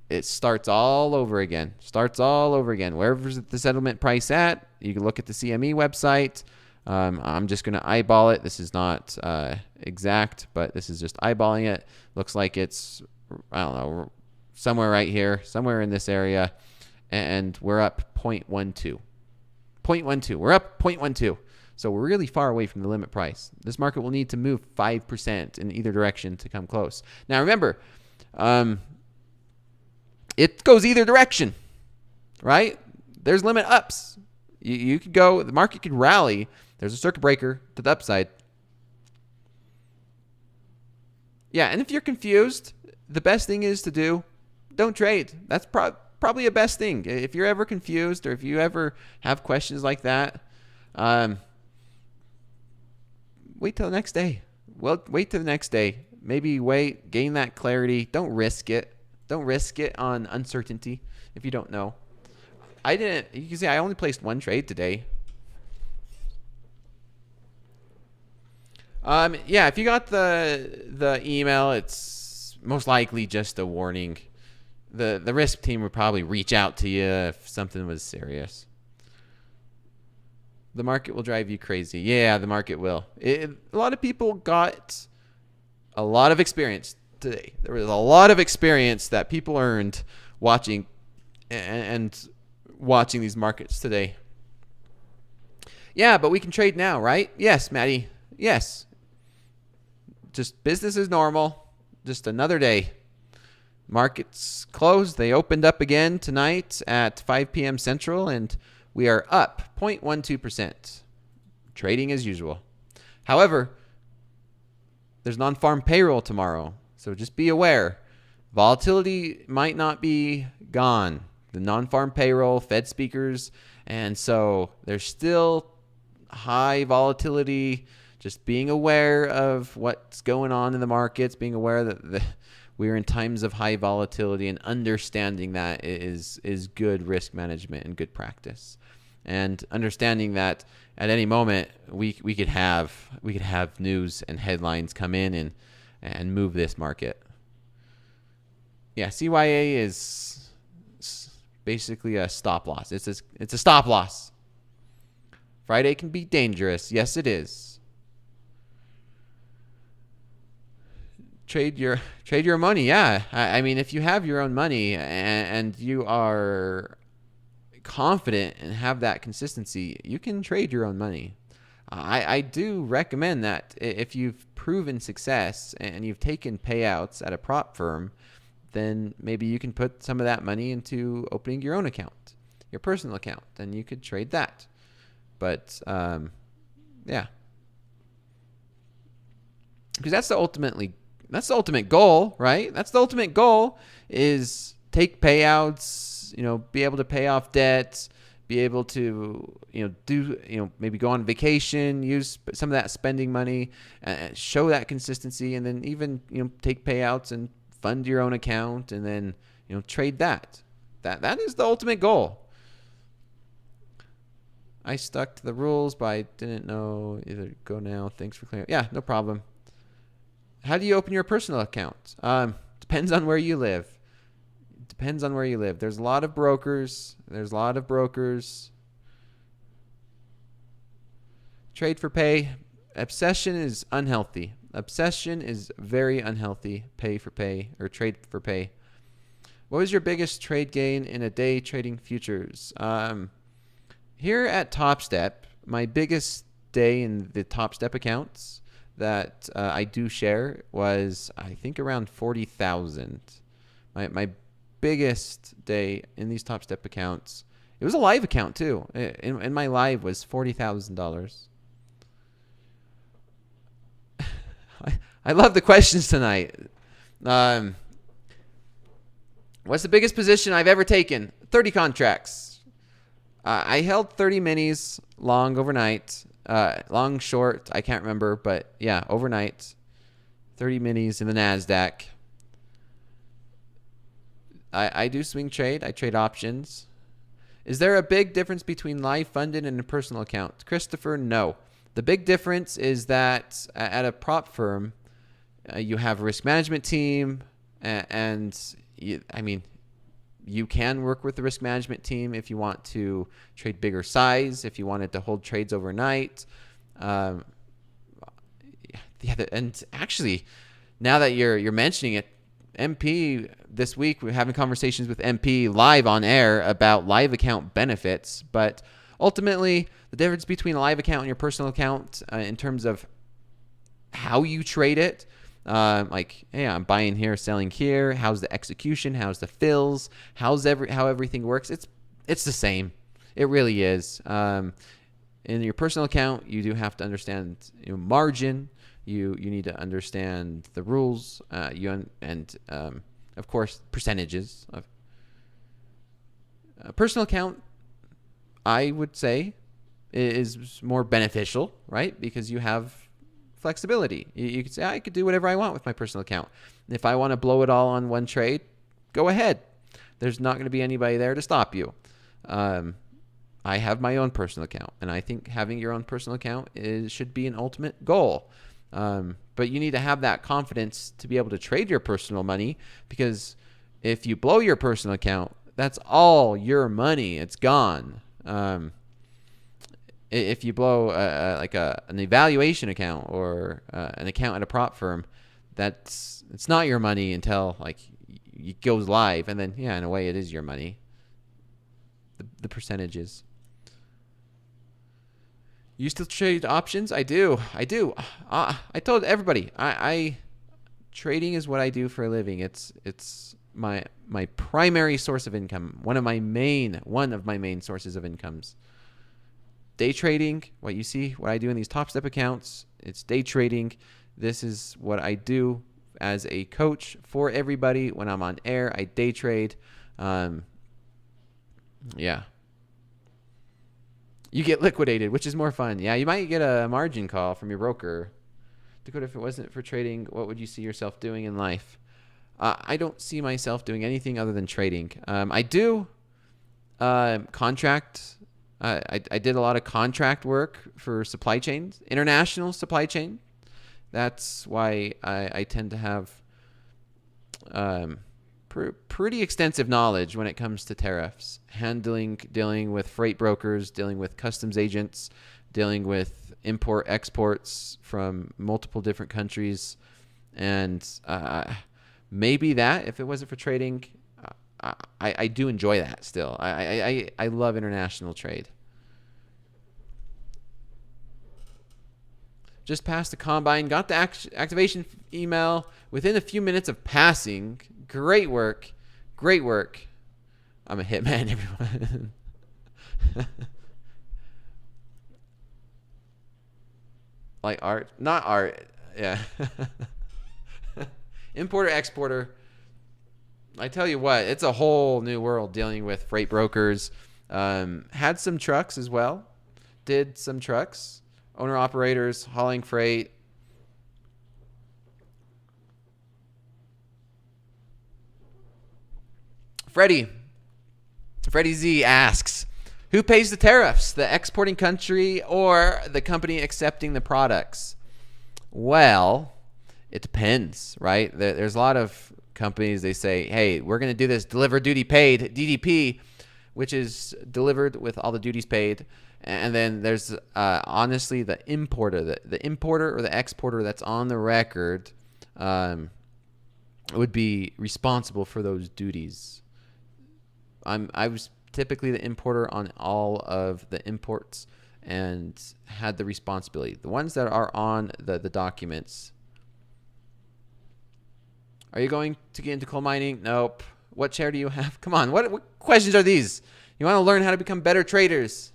It starts all over again. Wherever's the settlement price at, you can look at the CME website. I'm just going to eyeball it. This is not exact, but this is just eyeballing it. Looks like it's, I don't know, somewhere right here, somewhere in this area, and we're up 0.12. 0.12. We're up 0.12. So we're really far away from the limit price. This market will need to move 5% in either direction to come close. Now remember, it goes either direction, right? There's limit ups. You could go, the market could rally. There's a circuit breaker to the upside. Yeah, and if you're confused, the best thing is to don't trade. That's probably a best thing. If you're ever confused or if you ever have questions like that, wait till the next day. Well, wait till the next day. Maybe wait, gain that clarity. Don't risk it. Don't risk it on uncertainty if you don't know. You can see I only placed one trade today. Yeah, if you got the email, it's most likely just a warning. The risk team would probably reach out to you if something was serious. The market will drive you crazy. Yeah, the market will. A lot of people got a lot of experience today. There was a lot of experience that people earned watching these markets today. Yeah, but we can trade now, right? Yes, Maddie. Yes. Just business as normal. Just another day. Markets closed. They opened up again tonight at 5 p.m. Central, and we are up 0.12%. Trading as usual. However, there's non-farm payroll tomorrow, so just be aware. Volatility might not be gone. The non-farm payroll, Fed speakers, and so there's still high volatility. Just being aware of what's going on in the markets, being aware that we're in times of high volatility, and understanding that is good risk management and good practice. And understanding that at any moment we could have news and headlines come in and move this market. Yeah, CYA is basically a stop loss. It's a stop loss. Friday can be dangerous. Yes, it is. Trade your money. Yeah, I mean, if you have your own money and you are confident and have that consistency, you can trade your own money. I do recommend that if you've proven success and you've taken payouts at a prop firm, then maybe you can put some of that money into opening your own account, your personal account, and you could trade that. But yeah, because that's the ultimate goal, right? That's the ultimate goal, is take payouts, be able to pay off debt, be able to, maybe go on vacation, use some of that spending money, show that consistency, and then even, take payouts and fund your own account, and then, trade that. That is the ultimate goal. I stuck to the rules, but I didn't know either. Go now. Thanks for clearing. Yeah, no problem. How do you open your personal account? Depends on where you live. Depends on where you live. There's a lot of brokers. Trade for pay. Obsession is unhealthy. Obsession is very unhealthy. Pay for pay or trade for pay. What was your biggest trade gain in a day trading futures? Here at Topstep, my biggest day in the Topstep accounts that I do share was, I think, around 40,000. My biggest day in these Topstep accounts. It was a live account too. In my live was $40,000. I love the questions tonight. What's the biggest position I've ever taken? 30 contracts. I held 30 minis long overnight. Long, short, I can't remember, but yeah, overnight. 30 minis in the NASDAQ. I do swing trade. I trade options. Is there a big difference between live funded and a personal account? Christopher, no. The big difference is that at a prop firm, you have a risk management team, and you can work with the risk management team if you want to trade bigger size, if you wanted to hold trades overnight. And actually, now that you're mentioning it, MP, this week we're having conversations with MP live on air about live account benefits. But ultimately, the difference between a live account and your personal account in terms of how you trade it, like, hey, I'm buying here, selling here. How's the execution? How's the fills? How everything works? It's the same. It really is. In your personal account, you do have to understand margin. You need to understand the rules. Of course, percentages. A personal account, I would say, is more beneficial, right? Because you have flexibility. You could say, I could do whatever I want with my personal account. If I want to blow it all on one trade, go ahead. There's not going to be anybody there to stop you. I have my own personal account, and I think having your own personal account should be an ultimate goal. But you need to have that confidence to be able to trade your personal money, because if you blow your personal account, that's all your money. It's gone. If you blow an evaluation account or an account at a prop firm, it's not your money until it goes live, and then in a way it is your money. The percentages. You still trade options? I do. I told everybody, trading is what I do for a living. It's my primary source of income. One of my main sources of incomes. Day trading, what I do in these Topstep accounts, it's day trading. This is what I do as a coach for everybody. When I'm on air, I day trade. You get liquidated, which is more fun. Yeah, you might get a margin call from your broker. Dakota, if it wasn't for trading, what would you see yourself doing in life? I don't see myself doing anything other than trading. I do contract. I did a lot of contract work for supply chains, international supply chain. That's why I tend to have pretty extensive knowledge when it comes to tariffs, dealing with freight brokers, dealing with customs agents, dealing with exports from multiple different countries. And maybe that, if it wasn't for trading, I do enjoy that still. I love international trade. Just passed the combine, got the activation email within a few minutes of passing. Great work. I'm a hitman, everyone. Like art, not art. Yeah. Importer, exporter. I tell you what, it's a whole new world dealing with freight brokers. Had some trucks as well. Did some trucks. Owner operators, hauling freight. Freddie Z asks, who pays the tariffs, the exporting country or the company accepting the products? Well, it depends, right? There's a lot of companies, they say, hey, we're going to do this deliver duty paid, DDP, which is delivered with all the duties paid. And then there's honestly the importer, the importer or the exporter that's on the record would be responsible for those duties. I was typically the importer on all of the imports and had the responsibility. The ones that are on the documents. Are you going to get into coal mining? Nope. What chair do you have? Come on, what questions are these? You want to learn how to become better traders.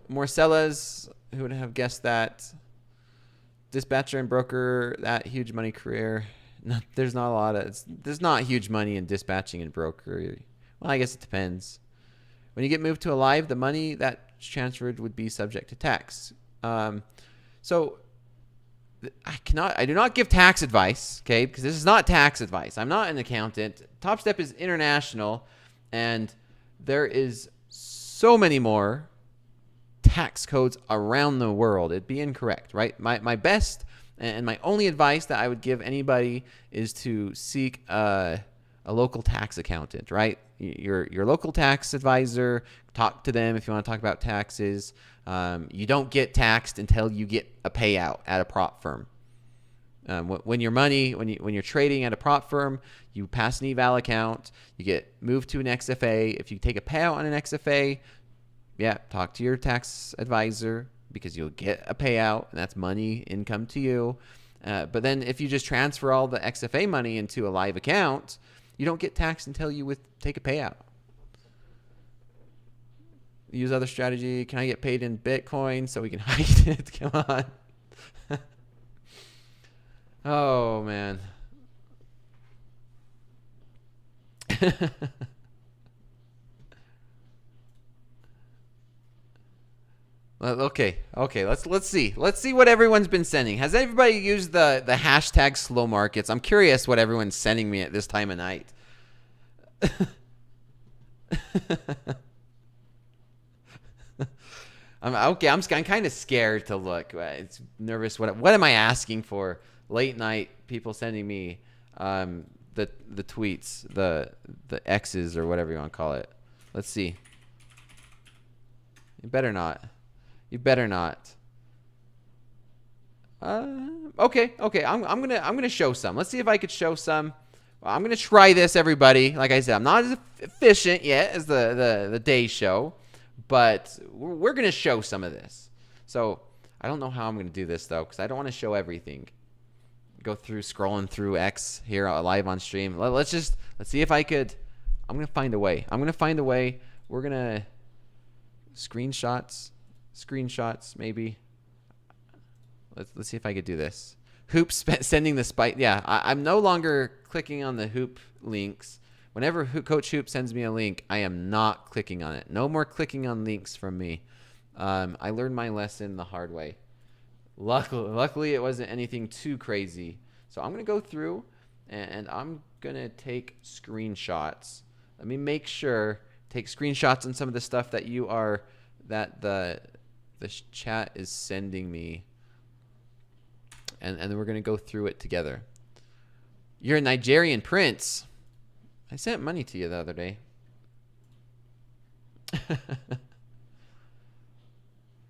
Morcellas, who would have guessed that? Dispatcher and broker, that huge money career. No, there's not a lot of, there's not huge money in dispatching and broker. Well, I guess it depends. When you get moved to a live, the money that's transferred would be subject to tax. So I do not give tax advice, okay? Because this is not tax advice. I'm not an accountant. Topstep is international, and there is so many more tax codes around the world. It'd be incorrect, right? My best and my only advice that I would give anybody is to seek a local tax accountant, right? Your local tax advisor, talk to them if you want to talk about taxes. You don't get taxed until you get a payout at a prop firm. When you're trading at a prop firm, you pass an eval account, you get moved to an XFA. If you take a payout on an XFA, yeah, talk to your tax advisor because you'll get a payout, and that's money, income to you. But then if you just transfer all the XFA money into a live account, you don't get taxed until you take a payout. Use other strategy. Can I get paid in Bitcoin so we can hide it? Come on. Oh, man. Okay. Let's see. Let's see what everyone's been sending. Has everybody used the hashtag slow markets? I'm curious what everyone's sending me at this time of night. I'm kind of scared to look. It's nervous. What am I asking for? Late night people sending me the tweets, the X's or whatever you want to call it. Let's see. You better not. Okay. I'm gonna show some. Let's see if I could show some. Well, I'm gonna try this, everybody. Like I said, I'm not as efficient yet as the day show, but we're gonna show some of this. So I don't know how I'm gonna do this though, because I don't want to show everything. Go through scrolling through X here live on stream. Let's see if I could. I'm gonna find a way. We're gonna screenshots maybe. Let's see if I could do this. Hoop sending the spike. Yeah, I'm no longer clicking on the Hoop links. Whenever Coach Hoop sends me a link, I am not clicking on it. No more clicking on links from me. I learned my lesson the hard way. Luckily, it wasn't anything too crazy. So I'm going to go through and I'm going to take screenshots. Let me make sure. Take screenshots on some of the stuff that the chat is sending me. And then we're going to go through it together. You're a Nigerian prince. I sent money to you the other day.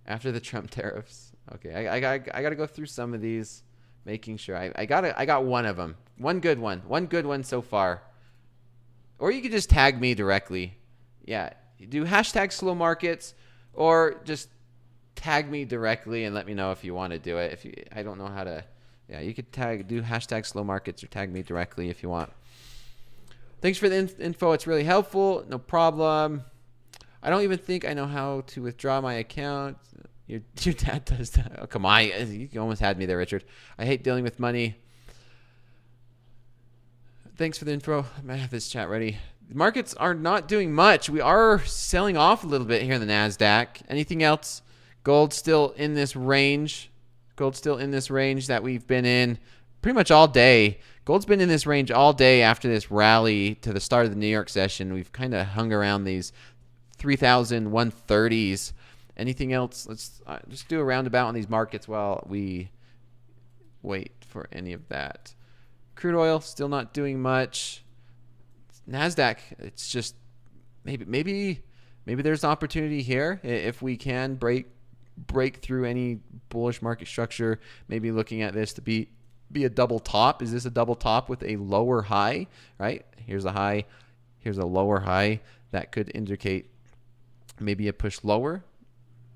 After the Trump tariffs. Okay, I got to go through some of these, making sure. I got one of them. One good one so far. Or you could just tag me directly. Yeah, do hashtag slow markets, or just tag me directly and let me know if you want to do it. I don't know how to. Yeah, you could do hashtag slow markets or tag me directly if you want. Thanks for the info. It's really helpful. No problem. I don't even think I know how to withdraw my account. Your dad does that. Oh, come on. You almost had me there, Richard. I hate dealing with money. Thanks for the info. I might have this chat ready. The markets are not doing much. We are selling off a little bit here in the NASDAQ. Anything else? Gold still in this range. That we've been in pretty much all day. Gold's been in this range all day after this rally to the start of the New York session. We've kind of hung around these 3,130s. Anything else? Let's just do a roundabout on these markets while we wait for any of that. Crude oil still not doing much. NASDAQ, it's just maybe there's opportunity here if we can break through any bullish market structure. Maybe looking at this to be a double top. Is this a double top with a lower high? Right? Here's a high. Here's a lower high. That could indicate maybe a push lower.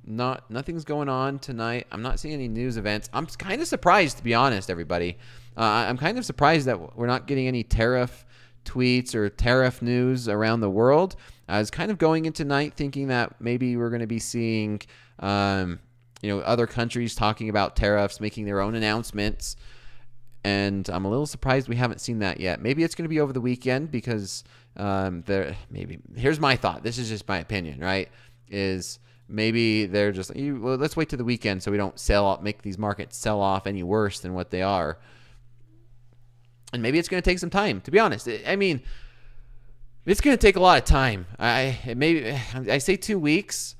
Nothing's going on tonight. I'm not seeing any news events. I'm kind of surprised, to be honest, everybody. I'm kind of surprised that we're not getting any tariff tweets or tariff news around the world. I was kind of going into tonight thinking that maybe we're going to be seeing, other countries talking about tariffs, making their own announcements. And I'm a little surprised we haven't seen that yet. Maybe it's going to be over the weekend because here's my thought. This is just my opinion, right? Is maybe they're just, let's wait till the weekend so we don't make these markets sell off any worse than what they are. And maybe it's going to take some time, to be honest. It's going to take a lot of time. I say 2 weeks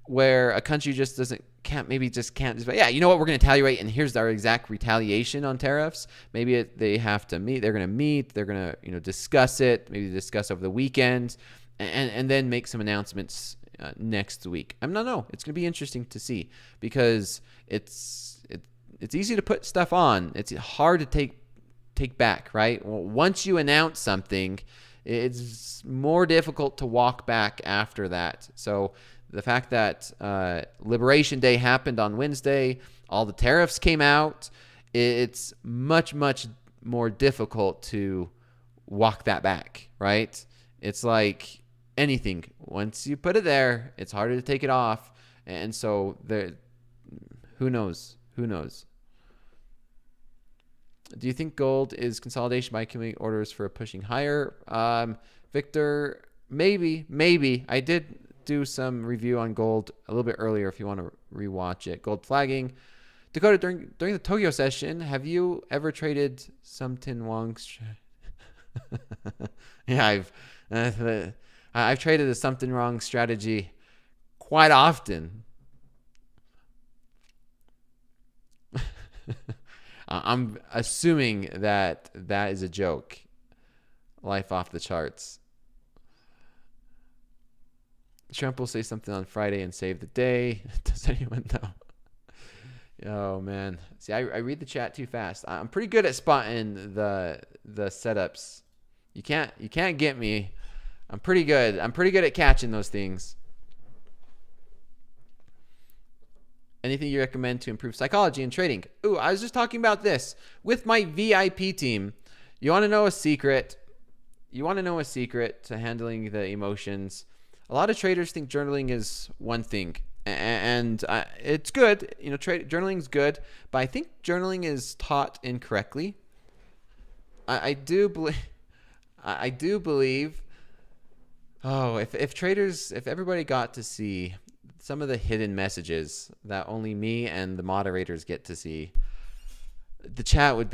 where a country just can't, we're going to retaliate, and here's our exact retaliation on tariffs. Maybe they have to meet. They're going to discuss it, maybe discuss over the weekend, and then make some announcements next week. It's going to be interesting to see because it's easy to put stuff on. It's hard to take back, right? Well, once you announce something, it's more difficult to walk back after that. So the fact that Liberation Day happened on Wednesday, all the tariffs came out, it's much, much more difficult to walk that back, right? It's like anything. Once you put it there, it's harder to take it off. And so who knows? Who knows? Do you think gold is consolidation by accumulating orders for pushing higher? Victor, maybe. I did do some review on gold a little bit earlier if you want to rewatch it. Gold flagging. Dakota, during the Tokyo session, have you ever traded something Wong? Yeah, I've traded a something wrong strategy quite often. I'm assuming that is a joke. Life off the charts. Trump will say something on Friday and save the day. Does anyone know? Oh, man. See, I read the chat too fast. I'm pretty good at spotting the setups. You can't get me. I'm pretty good. I'm pretty good at catching those things. Anything you recommend to improve psychology in trading? Ooh, I was just talking about this with my VIP team. You want to know a secret? To handling the emotions? A lot of traders think journaling is one thing, and it's good. Journaling is good, but I think journaling is taught incorrectly. I do believe. Oh, if everybody got to see some of the hidden messages that only me and the moderators get to see, the chat would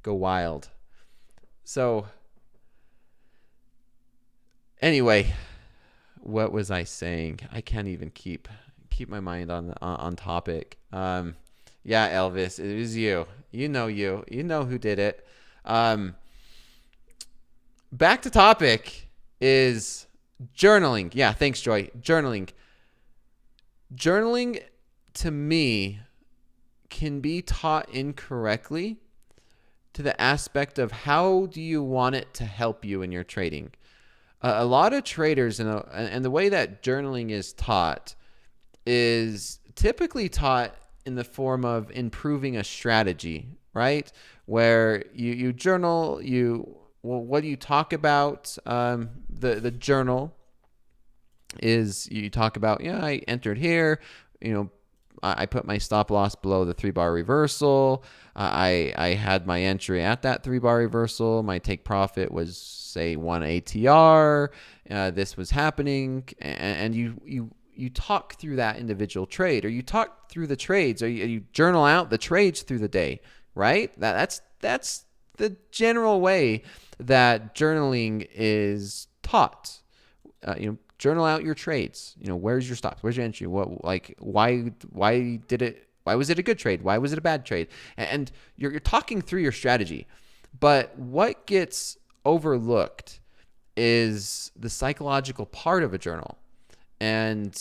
go wild. So anyway, what was I saying? I can't even keep my mind on topic. Yeah, Elvis, it was you. You know who did it. Back to topic is journaling. Yeah, thanks, Joy. Journaling, to me, can be taught incorrectly to the aspect of how do you want it to help you in your trading. A lot of traders, and the way that journaling is taught is typically taught in the form of improving a strategy, right? Where you journal, what do you talk about? The journal is you talk about, I entered here, I put my stop loss below the 3-bar reversal. I had my entry at that 3-bar reversal. My take profit was, say, 1 ATR. This was happening, and you talk through that individual trade, or you talk through the trades, or you journal out the trades through the day, right? That's the general way that journaling is taught. Journal out your trades. Where's your stops? Where's your entry? Why was it a good trade? Why was it a bad trade? And you're talking through your strategy. But what gets overlooked is the psychological part of a journal. And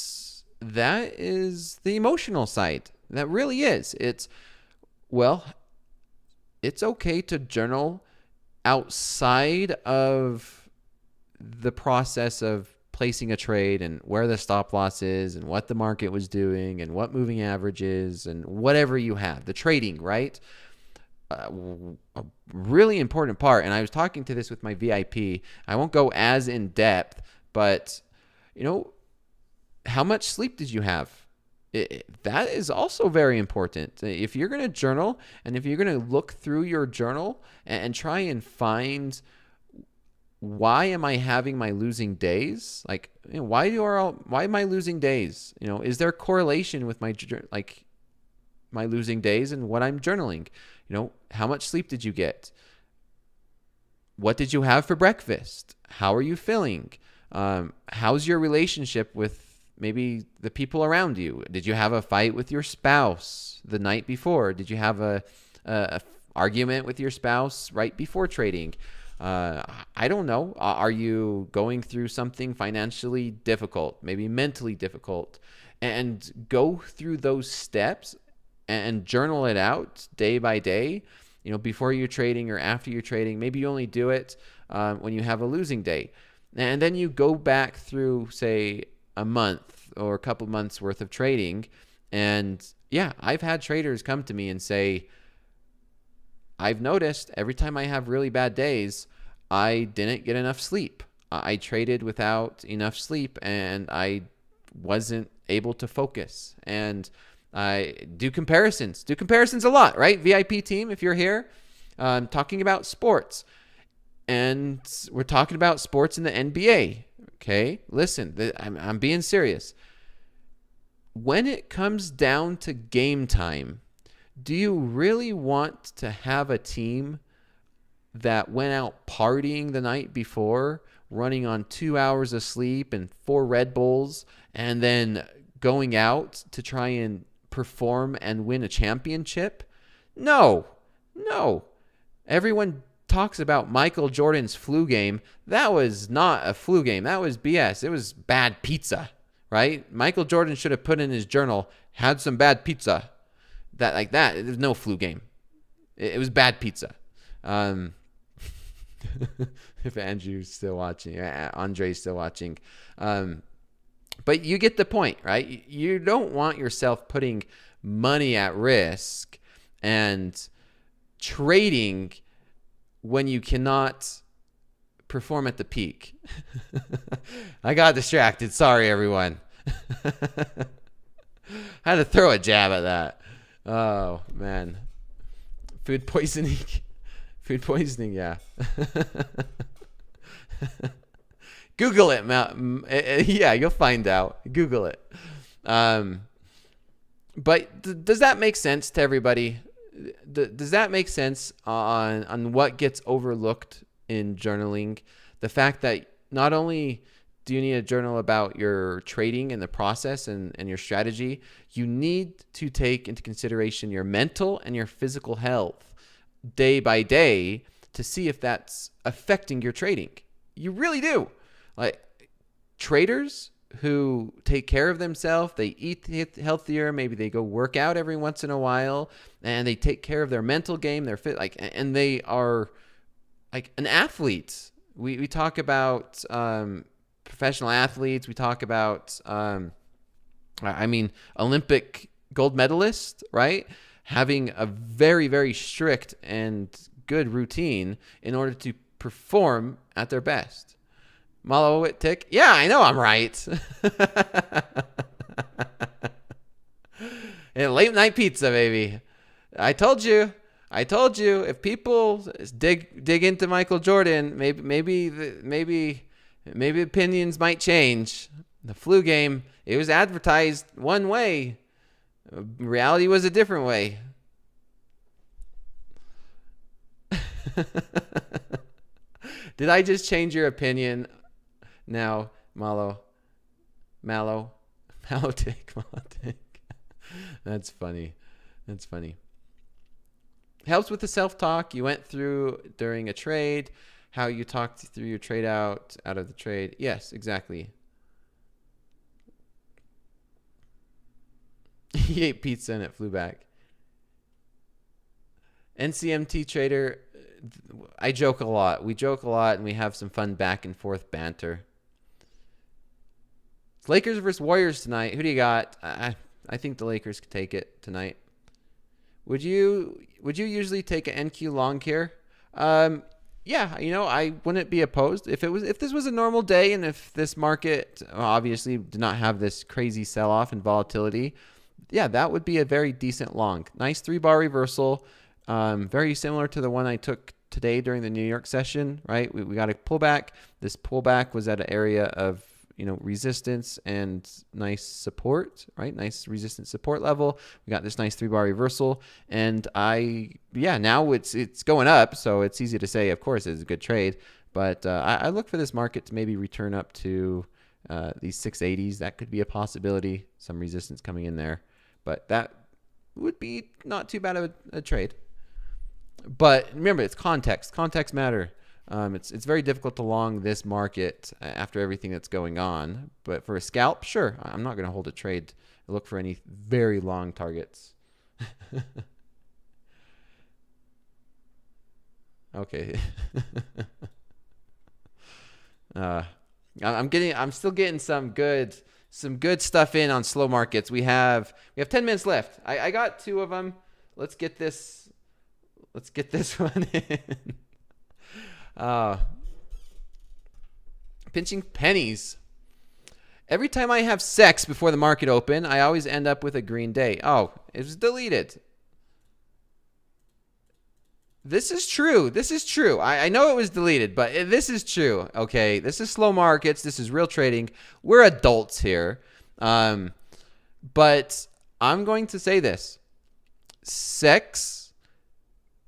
that is the emotional side. That really is. It's okay to journal outside of the process of placing a trade and where the stop loss is and what the market was doing and what moving average is and whatever you have, the trading, right? A really important part. And I was talking to this with my VIP. I won't go as in depth, but how much sleep did you have? That is also very important. If you're going to journal and if you're going to look through your journal and try and find, why am I having my losing days? Like, why am I losing days? Is there correlation with my losing days and what I'm journaling? How much sleep did you get? What did you have for breakfast? How are you feeling? How's your relationship with maybe the people around you? Did you have a fight with your spouse the night before? Did you have a argument with your spouse right before trading? I don't know. Are you going through something financially difficult, maybe mentally difficult? And go through those steps and journal it out day by day, before you're trading or after you're trading. Maybe you only do it when you have a losing day. And then you go back through, say, a month or a couple months worth of trading. And yeah, I've had traders come to me and say, I've noticed every time I have really bad days, I didn't get enough sleep. I traded without enough sleep and I wasn't able to focus. And I do comparisons a lot, right? VIP team, if you're here, talking about sports. And we're talking about sports in the NBA. Okay, listen, I'm being serious. When it comes down to game time, do you really want to have a team that went out partying the night before, running on 2 hours of sleep and 4 Red Bulls, and then going out to try and perform and win a championship? No. Everyone talks about Michael Jordan's flu game. That was not a flu game. That was BS. It was bad pizza, right? Michael Jordan should have put in his journal, had some bad pizza. There's no flu game. It was bad pizza. If Andrew's still watching, Andre's still watching. But you get the point, right? You don't want yourself putting money at risk and trading when you cannot perform at the peak. I got distracted. Sorry, everyone. I had to throw a jab at that. Oh, man. Food poisoning. Food poisoning, yeah. Google it, yeah, you'll find out. Google it. But does that make sense to everybody? Does that make sense on what gets overlooked in journaling? The fact that not only do you need a journal about your trading and the process and your strategy, you need to take into consideration your mental and your physical health day by day to see if that's affecting your trading. You really do. Like, traders who take care of themselves, they eat healthier, maybe they go work out every once in a while, and they take care of their mental game, their fit, and they are like an athlete. We talk about professional athletes. We talk about Olympic gold medalists, right? Having a very, very strict and good routine in order to perform at their best. Malo Tick. Yeah, I know I'm right. And late night pizza, baby. I told you. If people dig into Michael Jordan, maybe opinions might change. The flu game, it was advertised one way. Reality was a different way. Did I just change your opinion? Now, Malo Tick. That's funny. Helps with the self-talk you went through during a trade, how you talked through your trade out of the trade. Yes, exactly. He ate pizza and it flew back. NCMT trader, I joke a lot. We joke a lot and we have some fun back and forth banter. It's Lakers versus Warriors tonight. Who do you got? I think the Lakers could take it tonight. Would you usually take an NQ long here? Yeah, you know, I wouldn't be opposed if this was a normal day and if this market obviously did not have this crazy sell-off and volatility. Yeah, that would be a very decent long. Nice 3-bar reversal. Very similar to the one I took today during the New York session, right? We got a pullback. This pullback was at an area of, you know, resistance and nice support, right? Nice resistance support level. We got this nice 3-bar reversal. And now it's going up. So it's easy to say, of course, it's a good trade. But I look for this market to maybe return up to these 680s. That could be a possibility. Some resistance coming in there. But that would be not too bad of a trade. But remember, it's context. Context matter. It's very difficult to long this market after everything that's going on. But for a scalp, sure, I'm not going to hold a trade. Look for any very long targets. Okay. I'm still getting some good stuff in on slow markets. We have 10 minutes left. I got 2 of them. Let's get this one in. Pinching pennies. Every time I have sex before the market open, I always end up with a green day. Oh, it was deleted. This is true. I know it was deleted, but this is true. Okay, this is slow markets. This is real trading. We're adults here. But I'm going to say this. Sex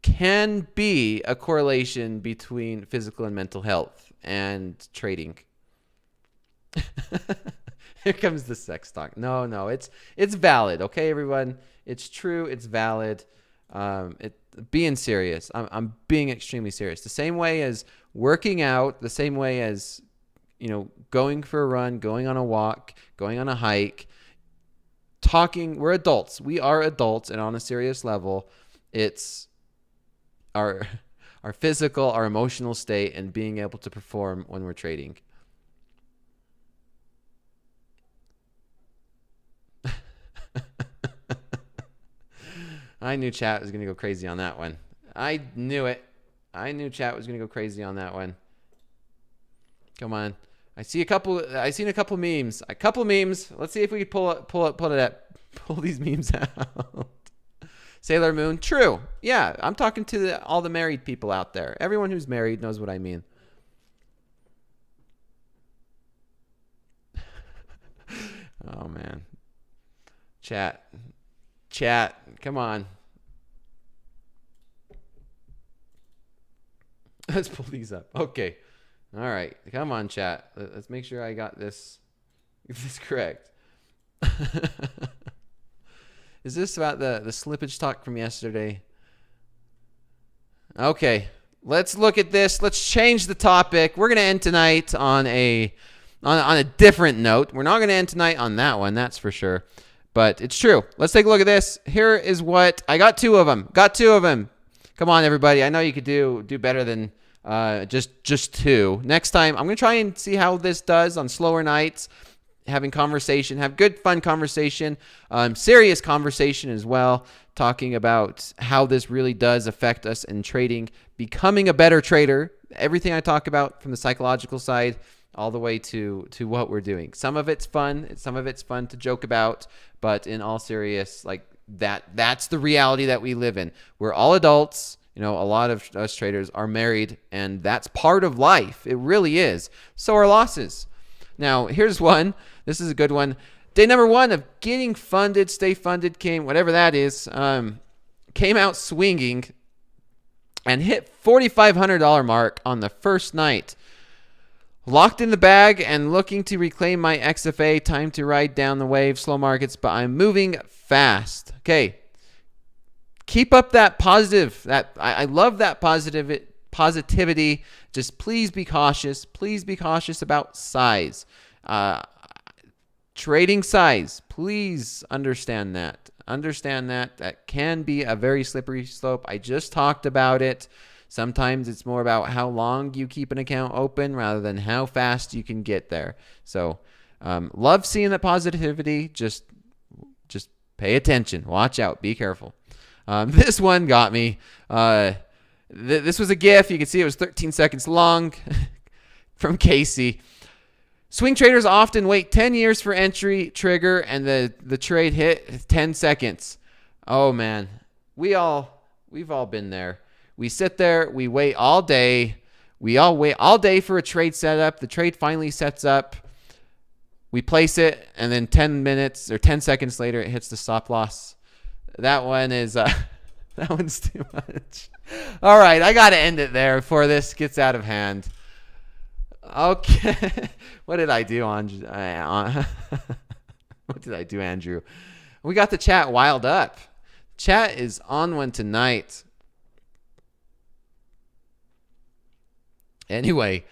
can be a correlation between physical and mental health and trading. Here comes the sex talk. No, it's valid. Okay, everyone, it's true. It's valid. Being serious. I'm being extremely serious. The same way as working out. The same way as, you know, going for a run, going on a walk, going on a hike. Talking. We're adults. We are adults, and on a serious level, it's our physical, our emotional state, and being able to perform when we're trading. I knew chat was going to go crazy on that one. I knew it. I knew chat was going to go crazy on that one. Come on. I seen a couple memes. Let's see if we can pull these memes out. Sailor Moon. True. Yeah, I'm talking to all the married people out there. Everyone who's married knows what I mean. Oh, man. Chat. Come on. Let's pull these up. Okay. All right. Come on, chat. Let's make sure I got this correct. Is this about the slippage talk from yesterday? Okay, let's look at this. Let's change the topic. We're gonna end tonight on a different note. We're not gonna end tonight on that one, that's for sure. But it's true. Let's take a look at this. Here is what I got. 2 of them. Come on, everybody. I know you could do better than just 2. Next time, I'm gonna try and see how this does on slower nights. Having conversation, have good, fun conversation, serious conversation as well, talking about how this really does affect us in trading, becoming a better trader, everything I talk about from the psychological side all the way to what we're doing. Some of it's fun to joke about, but in all serious, like that's the reality that we live in. We're all adults. You know, a lot of us traders are married, and that's part of life. It really is. So are losses. Now, here's one. This is a good one. Day number 1 of getting funded, stay funded came, whatever that is, came out swinging and hit $4,500 mark on the first night. Locked in the bag and looking to reclaim my XFA. Time to ride down the wave. Slow markets, but I'm moving fast. Okay. keep up that positive. I love that positivity. Just please be cautious. Please be cautious about size. Trading size. Please understand that. Understand that. That can be a very slippery slope. I just talked about it. Sometimes it's more about how long you keep an account open rather than how fast you can get there. So love seeing the positivity. Just pay attention. Watch out. Be careful. This one got me. This was a GIF. You can see it was 13 seconds long from Casey. Swing traders often wait 10 years for entry trigger and the trade hit 10 seconds. Oh man, we've all been there. We sit there, we wait all day. We all wait all day for a trade setup. The trade finally sets up. We place it, and then 10 minutes or 10 seconds later, it hits the stop loss. That one is that one's too much. All right, I got to end it there before this gets out of hand. Okay, what did I do, Andrew? What did I do, Andrew? We got the chat wild up. Chat is on one tonight. Anyway,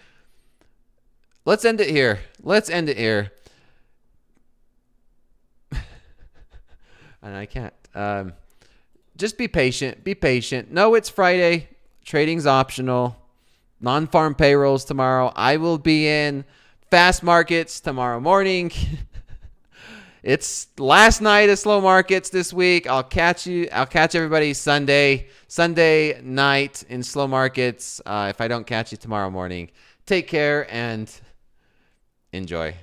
let's end it here. And I can't. Just be patient. Be patient. No, it's Friday. Trading's optional. Non-farm payrolls tomorrow. I will be in fast markets tomorrow morning. It's last night of slow markets this week. I'll catch everybody Sunday night in slow markets. If I don't catch you tomorrow morning, take care and enjoy.